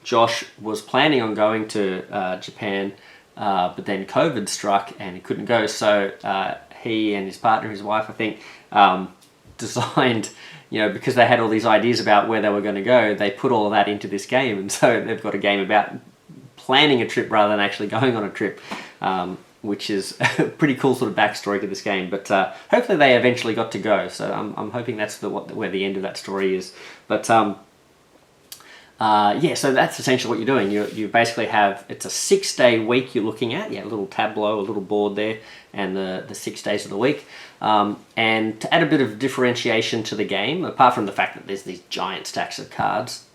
Speaker 1: Josh was planning on going to Japan, but then COVID struck and he couldn't go. So he and his partner, his wife, I think, designed, because they had all these ideas about where they were going to go, they put all of that into this game, and so they've got a game about planning a trip rather than actually going on a trip, which is a pretty cool sort of backstory to this game. But hopefully they eventually got to go, so I'm hoping that's where the end of that story is. But Yeah, so that's essentially what you're doing. You basically have, it's a 6-day week you're looking at. Yeah, a little tableau, a little board there, and the 6 days of the week. And to add a bit of differentiation to the game, apart from the fact that there's these giant stacks of cards,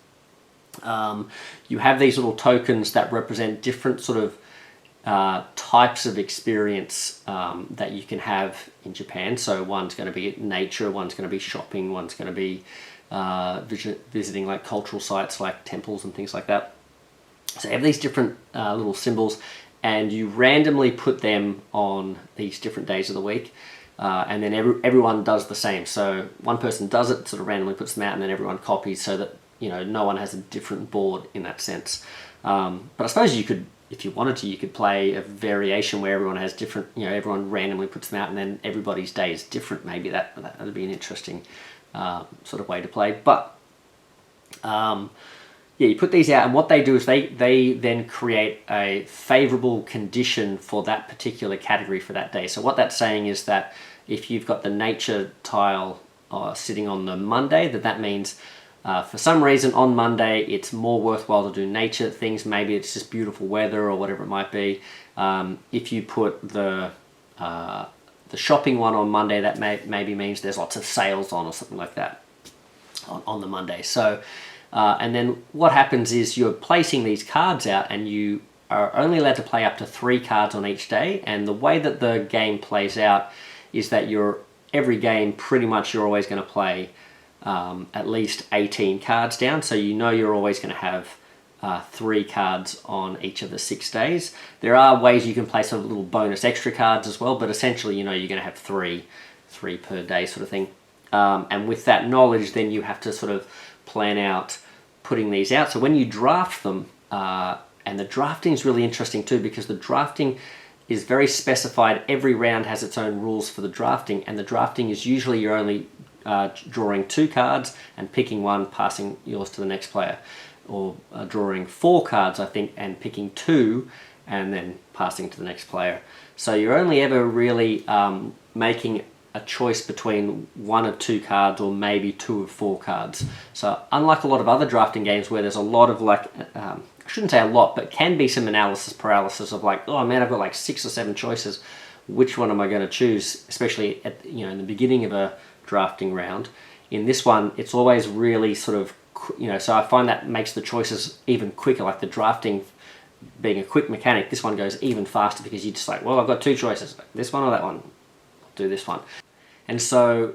Speaker 1: you have these little tokens that represent different sort of types of experience that you can have in Japan. So one's going to be nature, one's going to be shopping, one's going to be visiting like cultural sites like temples and things like that. So you have these different little symbols, and you randomly put them on these different days of the week, and then everyone does the same. So one person does it, sort of randomly puts them out, and then everyone copies, so that no one has a different board in that sense. But I suppose you could, if you wanted to, you could play a variation where everyone has different, everyone randomly puts them out, and then everybody's day is different. Maybe that would be an interesting sort of way to play. But yeah, you put these out, and what they do is they then create a favorable condition for that particular category for that day. So what that's saying is that if you've got the nature tile sitting on the Monday, that means for some reason on Monday it's more worthwhile to do nature things. Maybe it's just beautiful weather or whatever it might be. If you put the shopping one on Monday, that maybe means there's lots of sales on or something like that on the Monday. So and then what happens is you're placing these cards out, and you are only allowed to play up to 3 cards on each day. And the way that the game plays out is that every game pretty much you're always going to play at least 18 cards down. So you're always going to have 3 cards on each of the 6 days. There are ways you can play some little bonus extra cards as well, but essentially you're going to have 3 per day sort of thing. And with that knowledge, then you have to sort of plan out putting these out. So when you draft them, and the drafting is really interesting too, because the drafting is very specified. Every round has its own rules for the drafting, and the drafting is usually you're only drawing 2 cards and picking one, passing yours to the next player, or drawing 4 cards, I think, and picking 2 and then passing to the next player. So you're only ever really making a choice between 1 or 2 cards, or maybe 2 or 4 cards. So unlike a lot of other drafting games where there's a lot of I shouldn't say a lot, but can be some analysis paralysis of like, oh man, I've got like 6 or 7 choices. Which one am I going to choose? Especially at in the beginning of a drafting round. In this one, it's always really sort of, so I find that makes the choices even quicker. Like the drafting being a quick mechanic, this one goes even faster, because you're just like, well, I've got 2 choices, this one or that one. I'll do this one. And so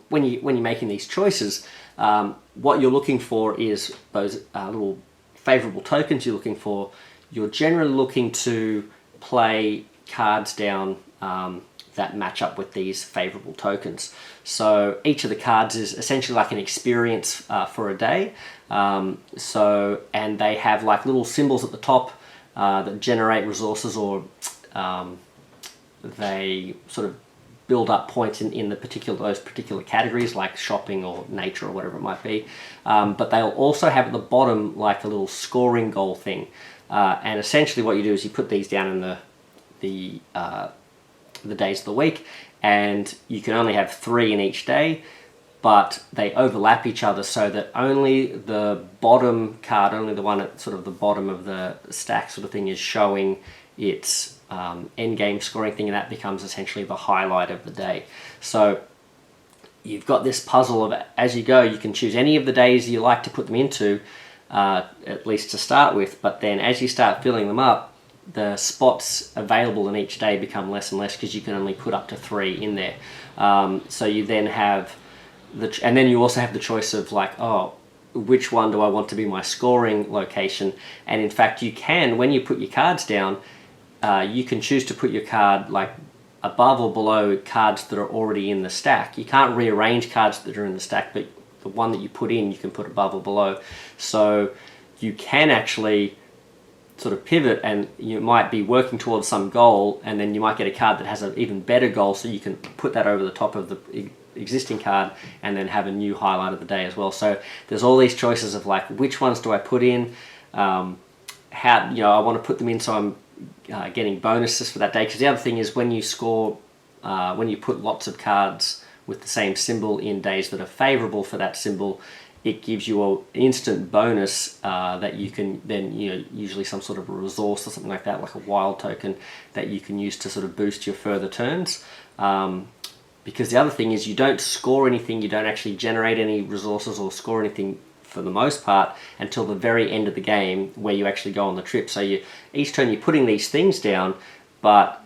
Speaker 1: when you're making these choices, what you're looking for is those little favorable tokens you're generally looking to play cards down that match up with these favorable tokens. So each of the cards is essentially like an experience for a day. And they have like little symbols at the top that generate resources, or they sort of build up points in those particular categories, like shopping or nature or whatever it might be. But they'll also have at the bottom like a little scoring goal thing. And essentially what you do is you put these down in the days of the week, and you can only have 3 in each day, but they overlap each other, so that only the bottom card, only the one at sort of the bottom of the stack sort of thing, is showing its end game scoring thing, and that becomes essentially the highlight of the day. So you've got this puzzle of, as you go, you can choose any of the days you like to put them into, at least to start with, but then as you start filling them up, the spots available in each day become less and less, because you can only put up to 3 in there. So you then have and then you also have the choice of like, oh, which one do I want to be my scoring location? And in fact, you can, when you put your cards down, you can choose to put your card like above or below cards that are already in the stack. You can't rearrange cards that are in the stack, but the one that you put in, you can put above or below. So you can actually sort of pivot, and you might be working towards some goal, and then you might get a card that has an even better goal, so you can put that over the top of the existing card and then have a new highlight of the day as well. So there's all these choices of like, which ones do I put in, how I want to put them in so I'm getting bonuses for that day. Because the other thing is, when you score, when you put lots of cards with the same symbol in days that are favorable for that symbol, it gives you an instant bonus that you can then, usually some sort of a resource or something like that, like a wild token that you can use to sort of boost your further turns. Because the other thing is you don't score anything, you don't actually generate any resources or score anything for the most part until the very end of the game where you actually go on the trip. So each turn you're putting these things down, but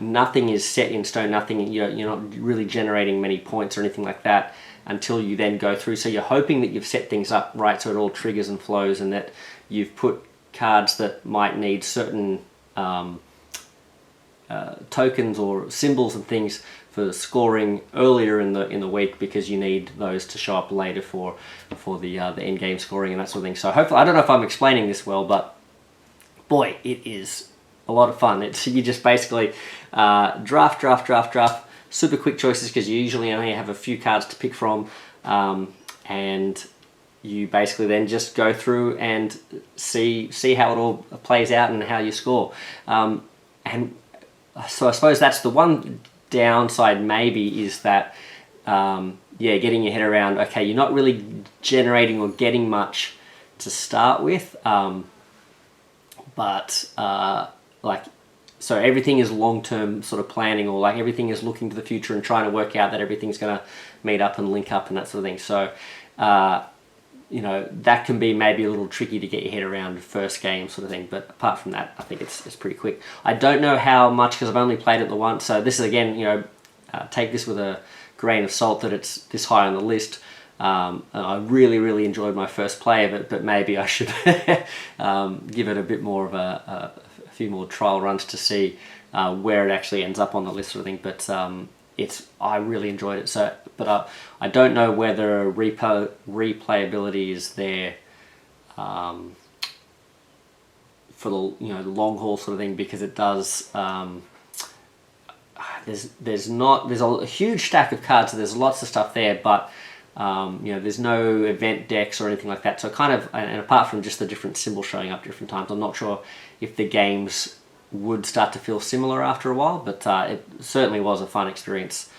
Speaker 1: nothing is set in stone, nothing, you're not really generating many points or anything like that until you then go through. So you're hoping that you've set things up right so it all triggers and flows, and that you've put cards that might need certain tokens or symbols and things for scoring earlier in the week, because you need those to show up later for the end game scoring and that sort of thing. So hopefully, I don't know if I'm explaining this well, but boy, it is a lot of fun. You just basically draft, super quick choices, because you usually only have a few cards to pick from, and you basically then just go through and see how it all plays out and how you score. And so I suppose that's the one downside but is that getting your head around, okay, you're not really generating or getting much to start with, so everything is long-term sort of planning, or like everything is looking to the future and trying to work out that everything's going to meet up and link up and that sort of thing. So that can be maybe a little tricky to get your head around first game sort of thing, but apart from that, I think it's pretty quick. I don't know how much, because I've only played it the once, so this is again, take this with a grain of salt that it's this high on the list. I really enjoyed my first play of it, but maybe I should give it a bit more of a few more trial runs to see where it actually ends up on the list sort of thing. But I really enjoyed it. So, but I don't know whether replayability is there for the the long haul sort of thing, because it does. There's a huge stack of cards, so there's lots of stuff there, but there's no event decks or anything like that. So kind of, and apart from just the different symbols showing up different times, I'm not sure if the games would start to feel similar after a while, but it certainly was a fun experience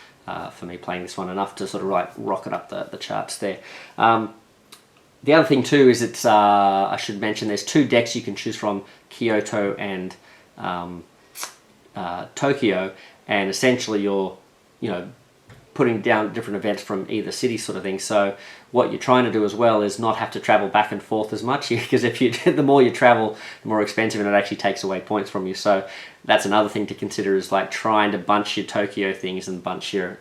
Speaker 1: for me playing this one, enough to sort of like rocket up the charts there. The other thing too is it's, I should mention, there's two decks you can choose from, Kyoto and Tokyo, and essentially you're, putting down different events from either city sort of thing. So what you're trying to do as well is not have to travel back and forth as much, because the more you travel, the more expensive, and it actually takes away points from you. So that's another thing to consider, is like trying to bunch your Tokyo things and bunch your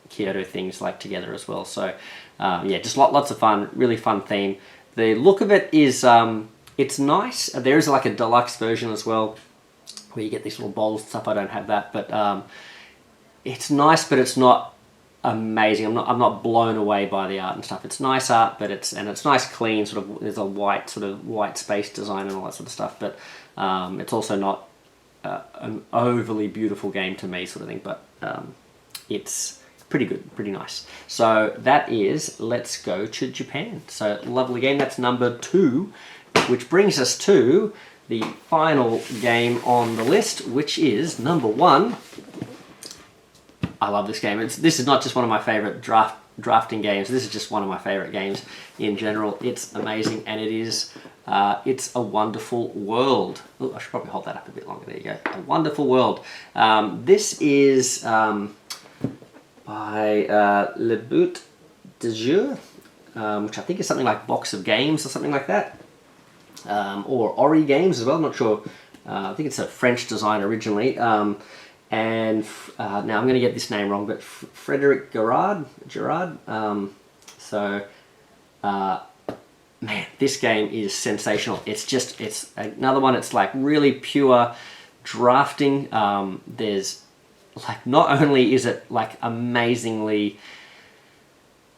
Speaker 1: Kyoto things like together as well. So just lots of fun, really fun theme. The look of it is, it's nice. There is like a deluxe version as well, where you get these little bowls and stuff. I don't have that, but it's nice, but it's not amazing. I'm not blown away by the art and stuff. It's nice art, but it's nice, clean, sort of, there's a white space design and all that sort of stuff, but it's also not an overly beautiful game to me sort of thing, but it's pretty good, pretty nice. So that is Let's Go to Japan. So lovely game. That's number 2, which brings us to the final game on the list, which is number 1. I love this game. This is not just one of my favorite drafting games. This is just one of my favorite games in general. It's amazing, and it is. It's A Wonderful World. Oh, I should probably hold that up a bit longer. There you go. A Wonderful World. This is by Le But de Jeu, which I think is something like Box of Games or something like that, or Ori Games as well. I'm not sure. I think it's a French design originally. And now I'm going to get this name wrong, but Frederic Gerard. Man, this game is sensational. It's another one. It's like really pure drafting. There's like, not only is it like amazingly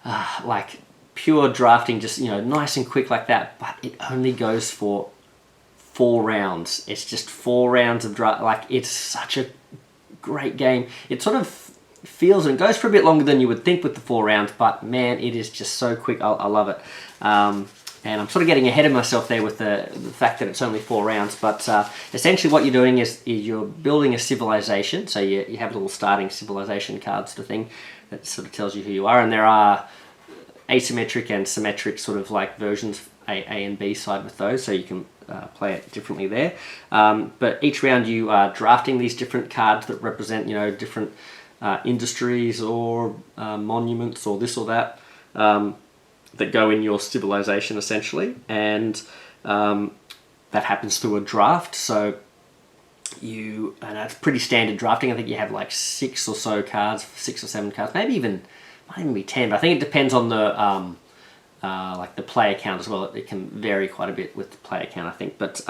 Speaker 1: like pure drafting, just nice and quick like that, but it only goes for 4 rounds. It's just 4 rounds of draft. Like, it's such a great game. It sort of feels, and goes for a bit longer than you would think with the 4 rounds, but man, it is just so quick. I love it. And I'm sort of getting ahead of myself there with the fact that it's only 4 rounds, but essentially what you're doing is you're building a civilization. So you have a little starting civilization card sort of thing that sort of tells you who you are, and there are asymmetric and symmetric sort of like versions, A and B side with those, so you can play it differently there. But each round you are drafting these different cards that represent, different industries or monuments or this or that, that go in your civilization essentially, and that happens through a draft. So and that's pretty standard drafting. I think you have like 6 or 7 cards, might even be 10, but I think it depends on the like the player count as well. It can vary quite a bit with the player count, I think. But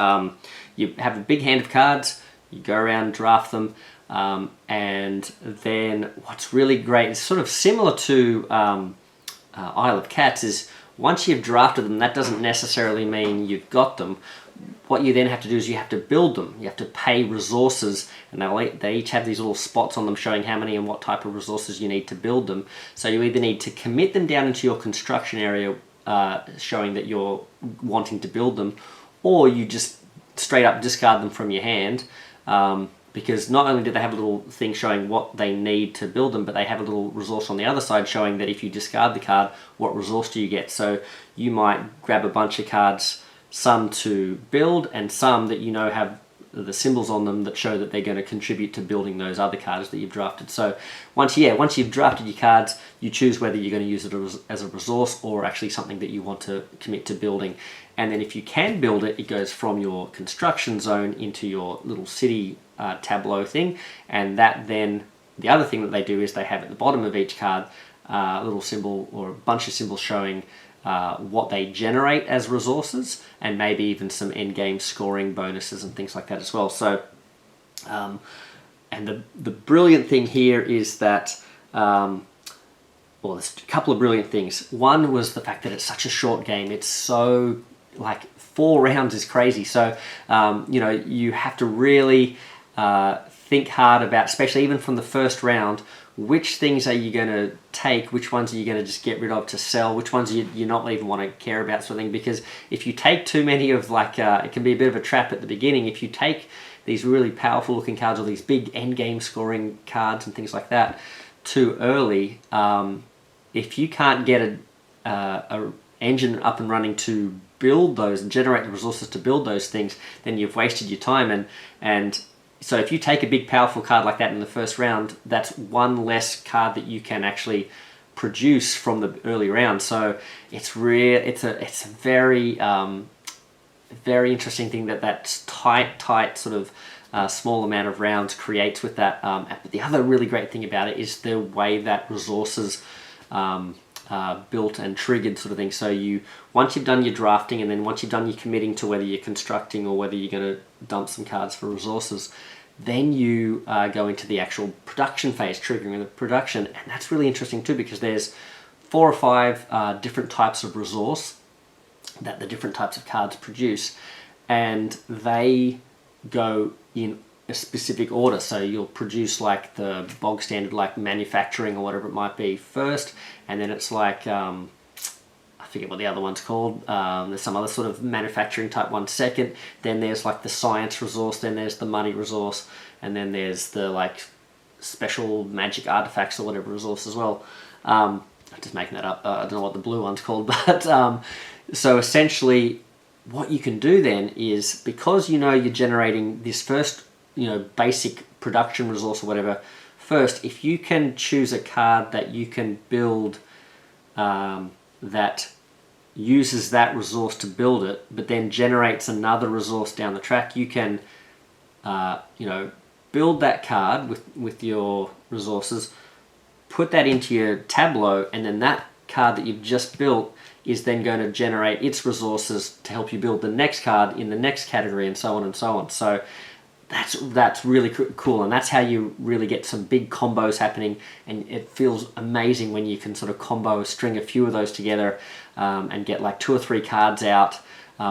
Speaker 1: you have a big hand of cards, you go around, draft them, and then what's really great, it's sort of similar to Isle of Cats, is once you've drafted them, that doesn't necessarily mean you've got them. What you then have to do is you have to build them. You have to pay resources, and they each have these little spots on them showing how many and what type of resources you need to build them. So you either need to commit them down into your construction area, showing that you're wanting to build them, or you just straight up discard them from your hand, because not only do they have a little thing showing what they need to build them, but they have a little resource on the other side showing that if you discard the card, what resource do you get. So you might grab a bunch of cards, some to build and some that have the symbols on them that show that they're going to contribute to building those other cards that you've drafted. So once you've drafted your cards, you choose whether you're going to use it as a resource or actually something that you want to commit to building. And then if you can build it, it goes from your construction zone into your little city tableau thing. And that then, the other thing that they do is they have at the bottom of each card a little symbol or a bunch of symbols showing what they generate as resources, and maybe even some end game scoring bonuses and things like that as well. So, and the brilliant thing here is that, there's a couple of brilliant things. One was the fact that it's such a short game. It's so, 4 rounds is crazy. So, you have to really think hard about, especially even from the first round, which things are you going to take, which ones are you going to just get rid of to sell, which ones you not even want to care about, sort of thing. Because if you take too many of it can be a bit of a trap at the beginning. If you take these really powerful looking cards or these big end game scoring cards and things like that too early, if you can't get a engine up and running to build those and generate the resources to build those things, then you've wasted your time. And so if you take a big powerful card like that in the first round, that's one less card that you can actually produce from the early round. So it's a very very interesting thing that tight sort of small amount of rounds creates with that. But the other really great thing about it is the way that resources built and triggered, sort of thing. So once you've done your drafting, and then once you've done your committing to whether you're constructing or whether you're going to dump some cards for resources, then you go into the actual production phase, triggering the production. And that's really interesting too, because there's 4 or 5 different types of resource that the different types of cards produce, and they go in a specific order. So you'll produce like the bog standard, like manufacturing or whatever it might be first, and then it's like I forget what the other one's called. There's some other sort of manufacturing type one second. Then there's like the science resource. Then there's the money resource, and then there's the like special magic artifacts or whatever resource as well. I'm just making that up. I don't know what the blue one's called, but so essentially, what you can do then is, because you're generating this first basic production resource or whatever first, if you can choose a card that you can build that uses that resource to build it, but then generates another resource down the track, you can build that card with your resources, put that into your tableau, and then that card that you've just built is then going to generate its resources to help you build the next card in the next category, and so on and so on. So that's really cool, and that's how you really get some big combos happening, and it feels amazing when you can sort of combo, string a few of those together, and get like 2 or 3 cards out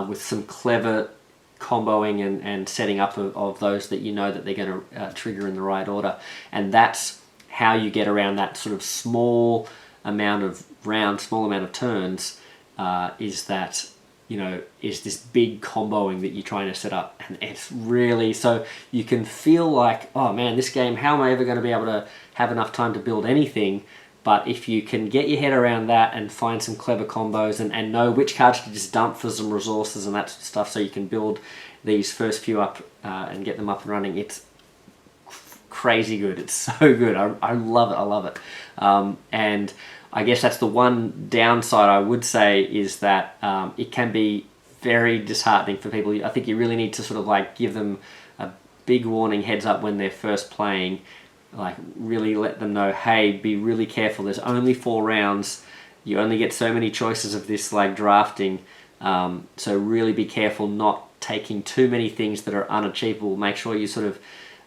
Speaker 1: with some clever comboing and setting up of those that that they're going to trigger in the right order. And that's how you get around that sort of small amount of rounds, small amount of turns, is this big comboing that you're trying to set up. And it's really, so you can feel like, oh man, this game, how am I ever going to be able to have enough time to build anything? But if you can get your head around that and find some clever combos and know which cards to just dump for some resources and that sort of stuff, so you can build these first few up and get them up and running, it's crazy good. It's so good. I love it. I love it. And I guess that's the one downside I would say, is that it can be very disheartening for people. I think you really need to sort of like give them a big warning, heads up when they're first playing. Like really let them know, hey, be really careful. There's only 4 rounds. You only get so many choices of this like drafting. So really be careful not taking too many things that are unachievable. Make sure you sort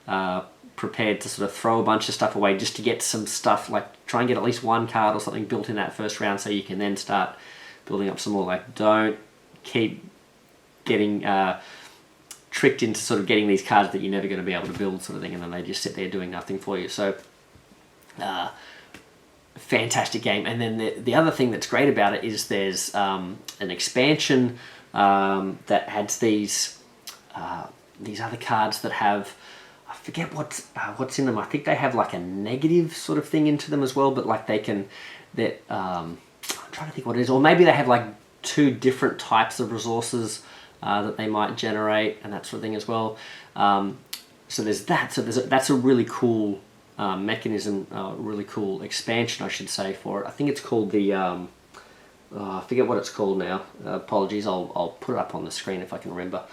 Speaker 1: of prepared to sort of throw a bunch of stuff away just to get some stuff. Like try and get at least 1 card or something built in that first round, so you can then start building up some more. Like don't keep getting tricked into sort of getting these cards that you're never going to be able to build, sort of thing, and then they just sit there doing nothing for you. So fantastic game. And then the other thing that's great about it is there's an expansion that adds these other cards that have, I forget what's in them. I think they have like a negative sort of thing into them as well, but like I'm trying to think what it is, or maybe they have like 2 different types of resources that they might generate and that sort of thing as well. So there's that. So that's a really cool mechanism, really cool expansion, I should say, for it. I think it's called the, I forget what it's called now. Apologies, I'll put it up on the screen if I can remember.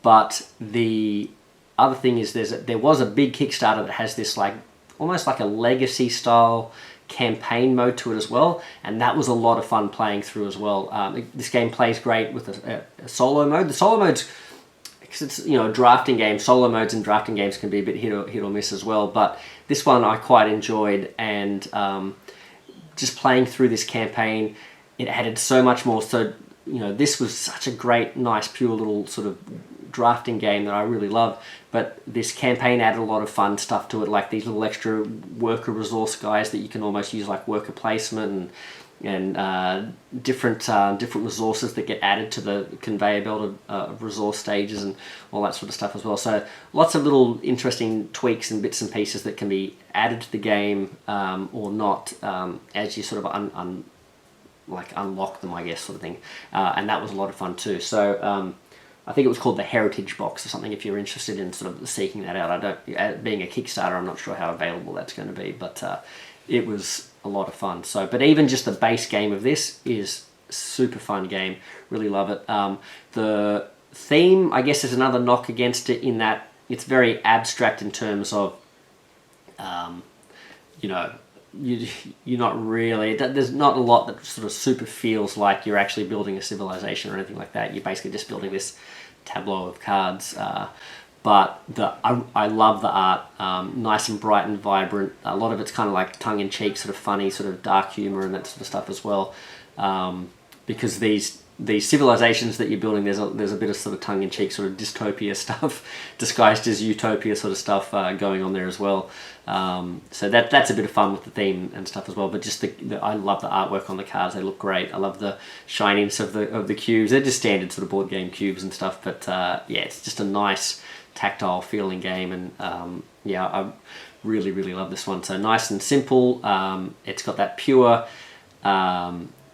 Speaker 1: But the other thing is there was a big Kickstarter that has this like almost like a legacy style campaign mode to it as well, and that was a lot of fun playing through as well. This game plays great with a solo mode. The solo modes, because it's a drafting game, solo modes and drafting games can be a bit hit or miss as well, but this one I quite enjoyed, and just playing through this campaign, it added so much more. So this was such a great, nice, pure little sort of drafting game that I really loved, but this campaign added a lot of fun stuff to it, like these little extra worker resource guys that you can almost use like worker placement and different resources that get added to the conveyor belt of resource stages and all that sort of stuff as well. So lots of little interesting tweaks and bits and pieces that can be added to the game or not as you sort of unlock them, I guess, sort of thing. And that was a lot of fun too. So I think it was called the Heritage Box or something, if you're interested in sort of seeking that out. Being a Kickstarter, I'm not sure how available that's going to be, but it was a lot of fun. So, but even just the base game of this is a super fun game. Really love it. The theme, I guess, is another knock against it, in that it's very abstract in terms of, you're not really, there's not a lot that sort of super feels like you're actually building a civilization or anything like that. You're basically just building this tableau of cards. But I love the art, nice and bright and vibrant. A lot of it's kind of like tongue-in-cheek, sort of funny, sort of dark humor and that sort of stuff as well. Because these civilizations that you're building, there's a bit of sort of tongue-in-cheek sort of dystopia stuff disguised as utopia sort of stuff going on there as well. So that's a bit of fun with the theme and stuff as well. But just I love the artwork on the cards. They look great. I love the shininess of the cubes. They're just standard sort of board game cubes and stuff. But yeah, it's just a nice tactile feeling game, and yeah, I really love this one. So nice and simple. It's got that pure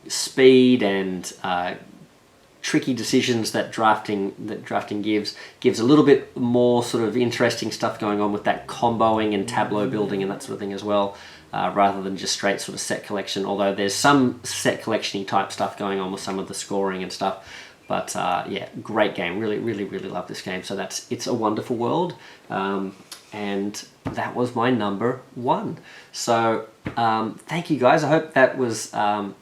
Speaker 1: speed and tricky decisions that drafting gives a little bit more sort of interesting stuff going on with that comboing and tableau building and that sort of thing as well, rather than just straight sort of set collection, although there's some set collection-y type stuff going on with some of the scoring and stuff. But yeah, great game. Really love this game. So It's a Wonderful World, and that was my number 1. So thank you guys. I hope that was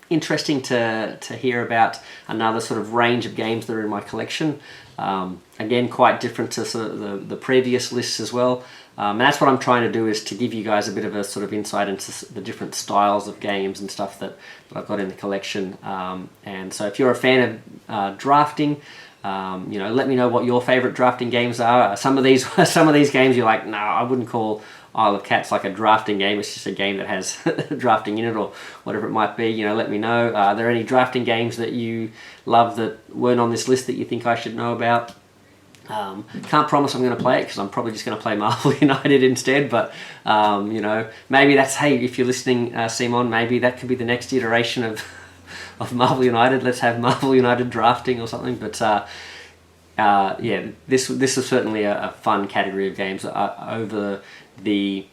Speaker 1: interesting to hear about another sort of range of games that are in my collection. Again, quite different to sort of the previous lists as well. And that's what I'm trying to do, is to give you guys a bit of a sort of insight into the different styles of games and stuff that I've got in the collection. And so if you're a fan of drafting, let me know what your favorite drafting games are. Some of these games you're like, no, I wouldn't call Isle of Cats like a drafting game. It's just a game that has drafting in it or whatever it might be. Let me know. Are there any drafting games that you love that weren't on this list that you think I should know about? Can't promise I'm going to play it because I'm probably just going to play Marvel United instead, but you know, maybe that's, hey, if you're listening, Simon, maybe that could be the next iteration of of Marvel United. Let's have Marvel United drafting or something. But yeah, this is certainly a fun category of games. Over the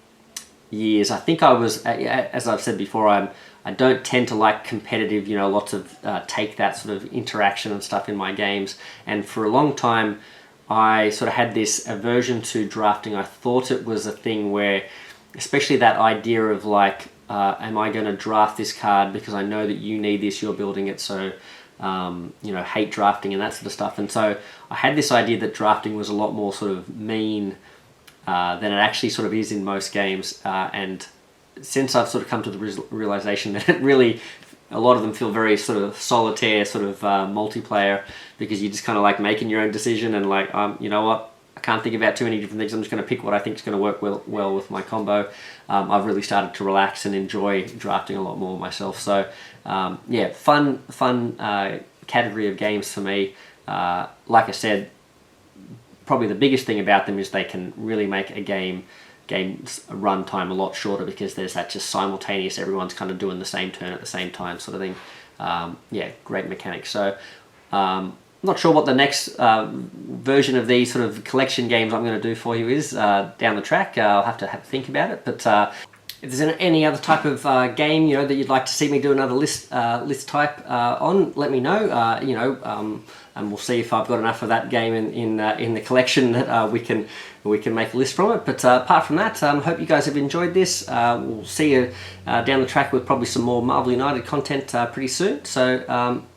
Speaker 1: years, I think I was, as I've said before, I don't tend to like competitive, you know, lots of take that sort of interaction and stuff in my games. And for a long time, I sort of had this aversion to drafting. I thought it was a thing where, especially that idea of like, am I going to draft this card because I know that you need this, you're building it, so you know, hate drafting and that sort of stuff. And so I had this idea that drafting was a lot more sort of mean than it actually sort of is in most games. And since I've sort of come to the realization that it really, a lot of them feel very sort of solitaire, sort of multiplayer, because you're just kind of like making your own decision and like, you know what, I can't think about too many different things. I'm just going to pick what I think is going to work well with my combo. I've really started to relax and enjoy drafting a lot more myself. So yeah, fun category of games for me. Like I said, probably the biggest thing about them is they can really make a game's run time a lot shorter, because there's that just simultaneous, everyone's kind of doing the same turn at the same time sort of thing. Yeah, great mechanics. So not sure what the next version of these sort of collection games I'm going to do for you is down the track. I'll have to think about it. But if there's any other type of game, you know, that you'd like to see me do another list type on, let me know. You know, and we'll see if I've got enough of that game in the collection that we can make a list from it. But apart from that, hope you guys have enjoyed this. We'll see you down the track with probably some more Marvel United content pretty soon. So,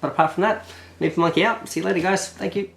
Speaker 1: but apart from that, Meeple Monkey out. See you later, guys. Thank you.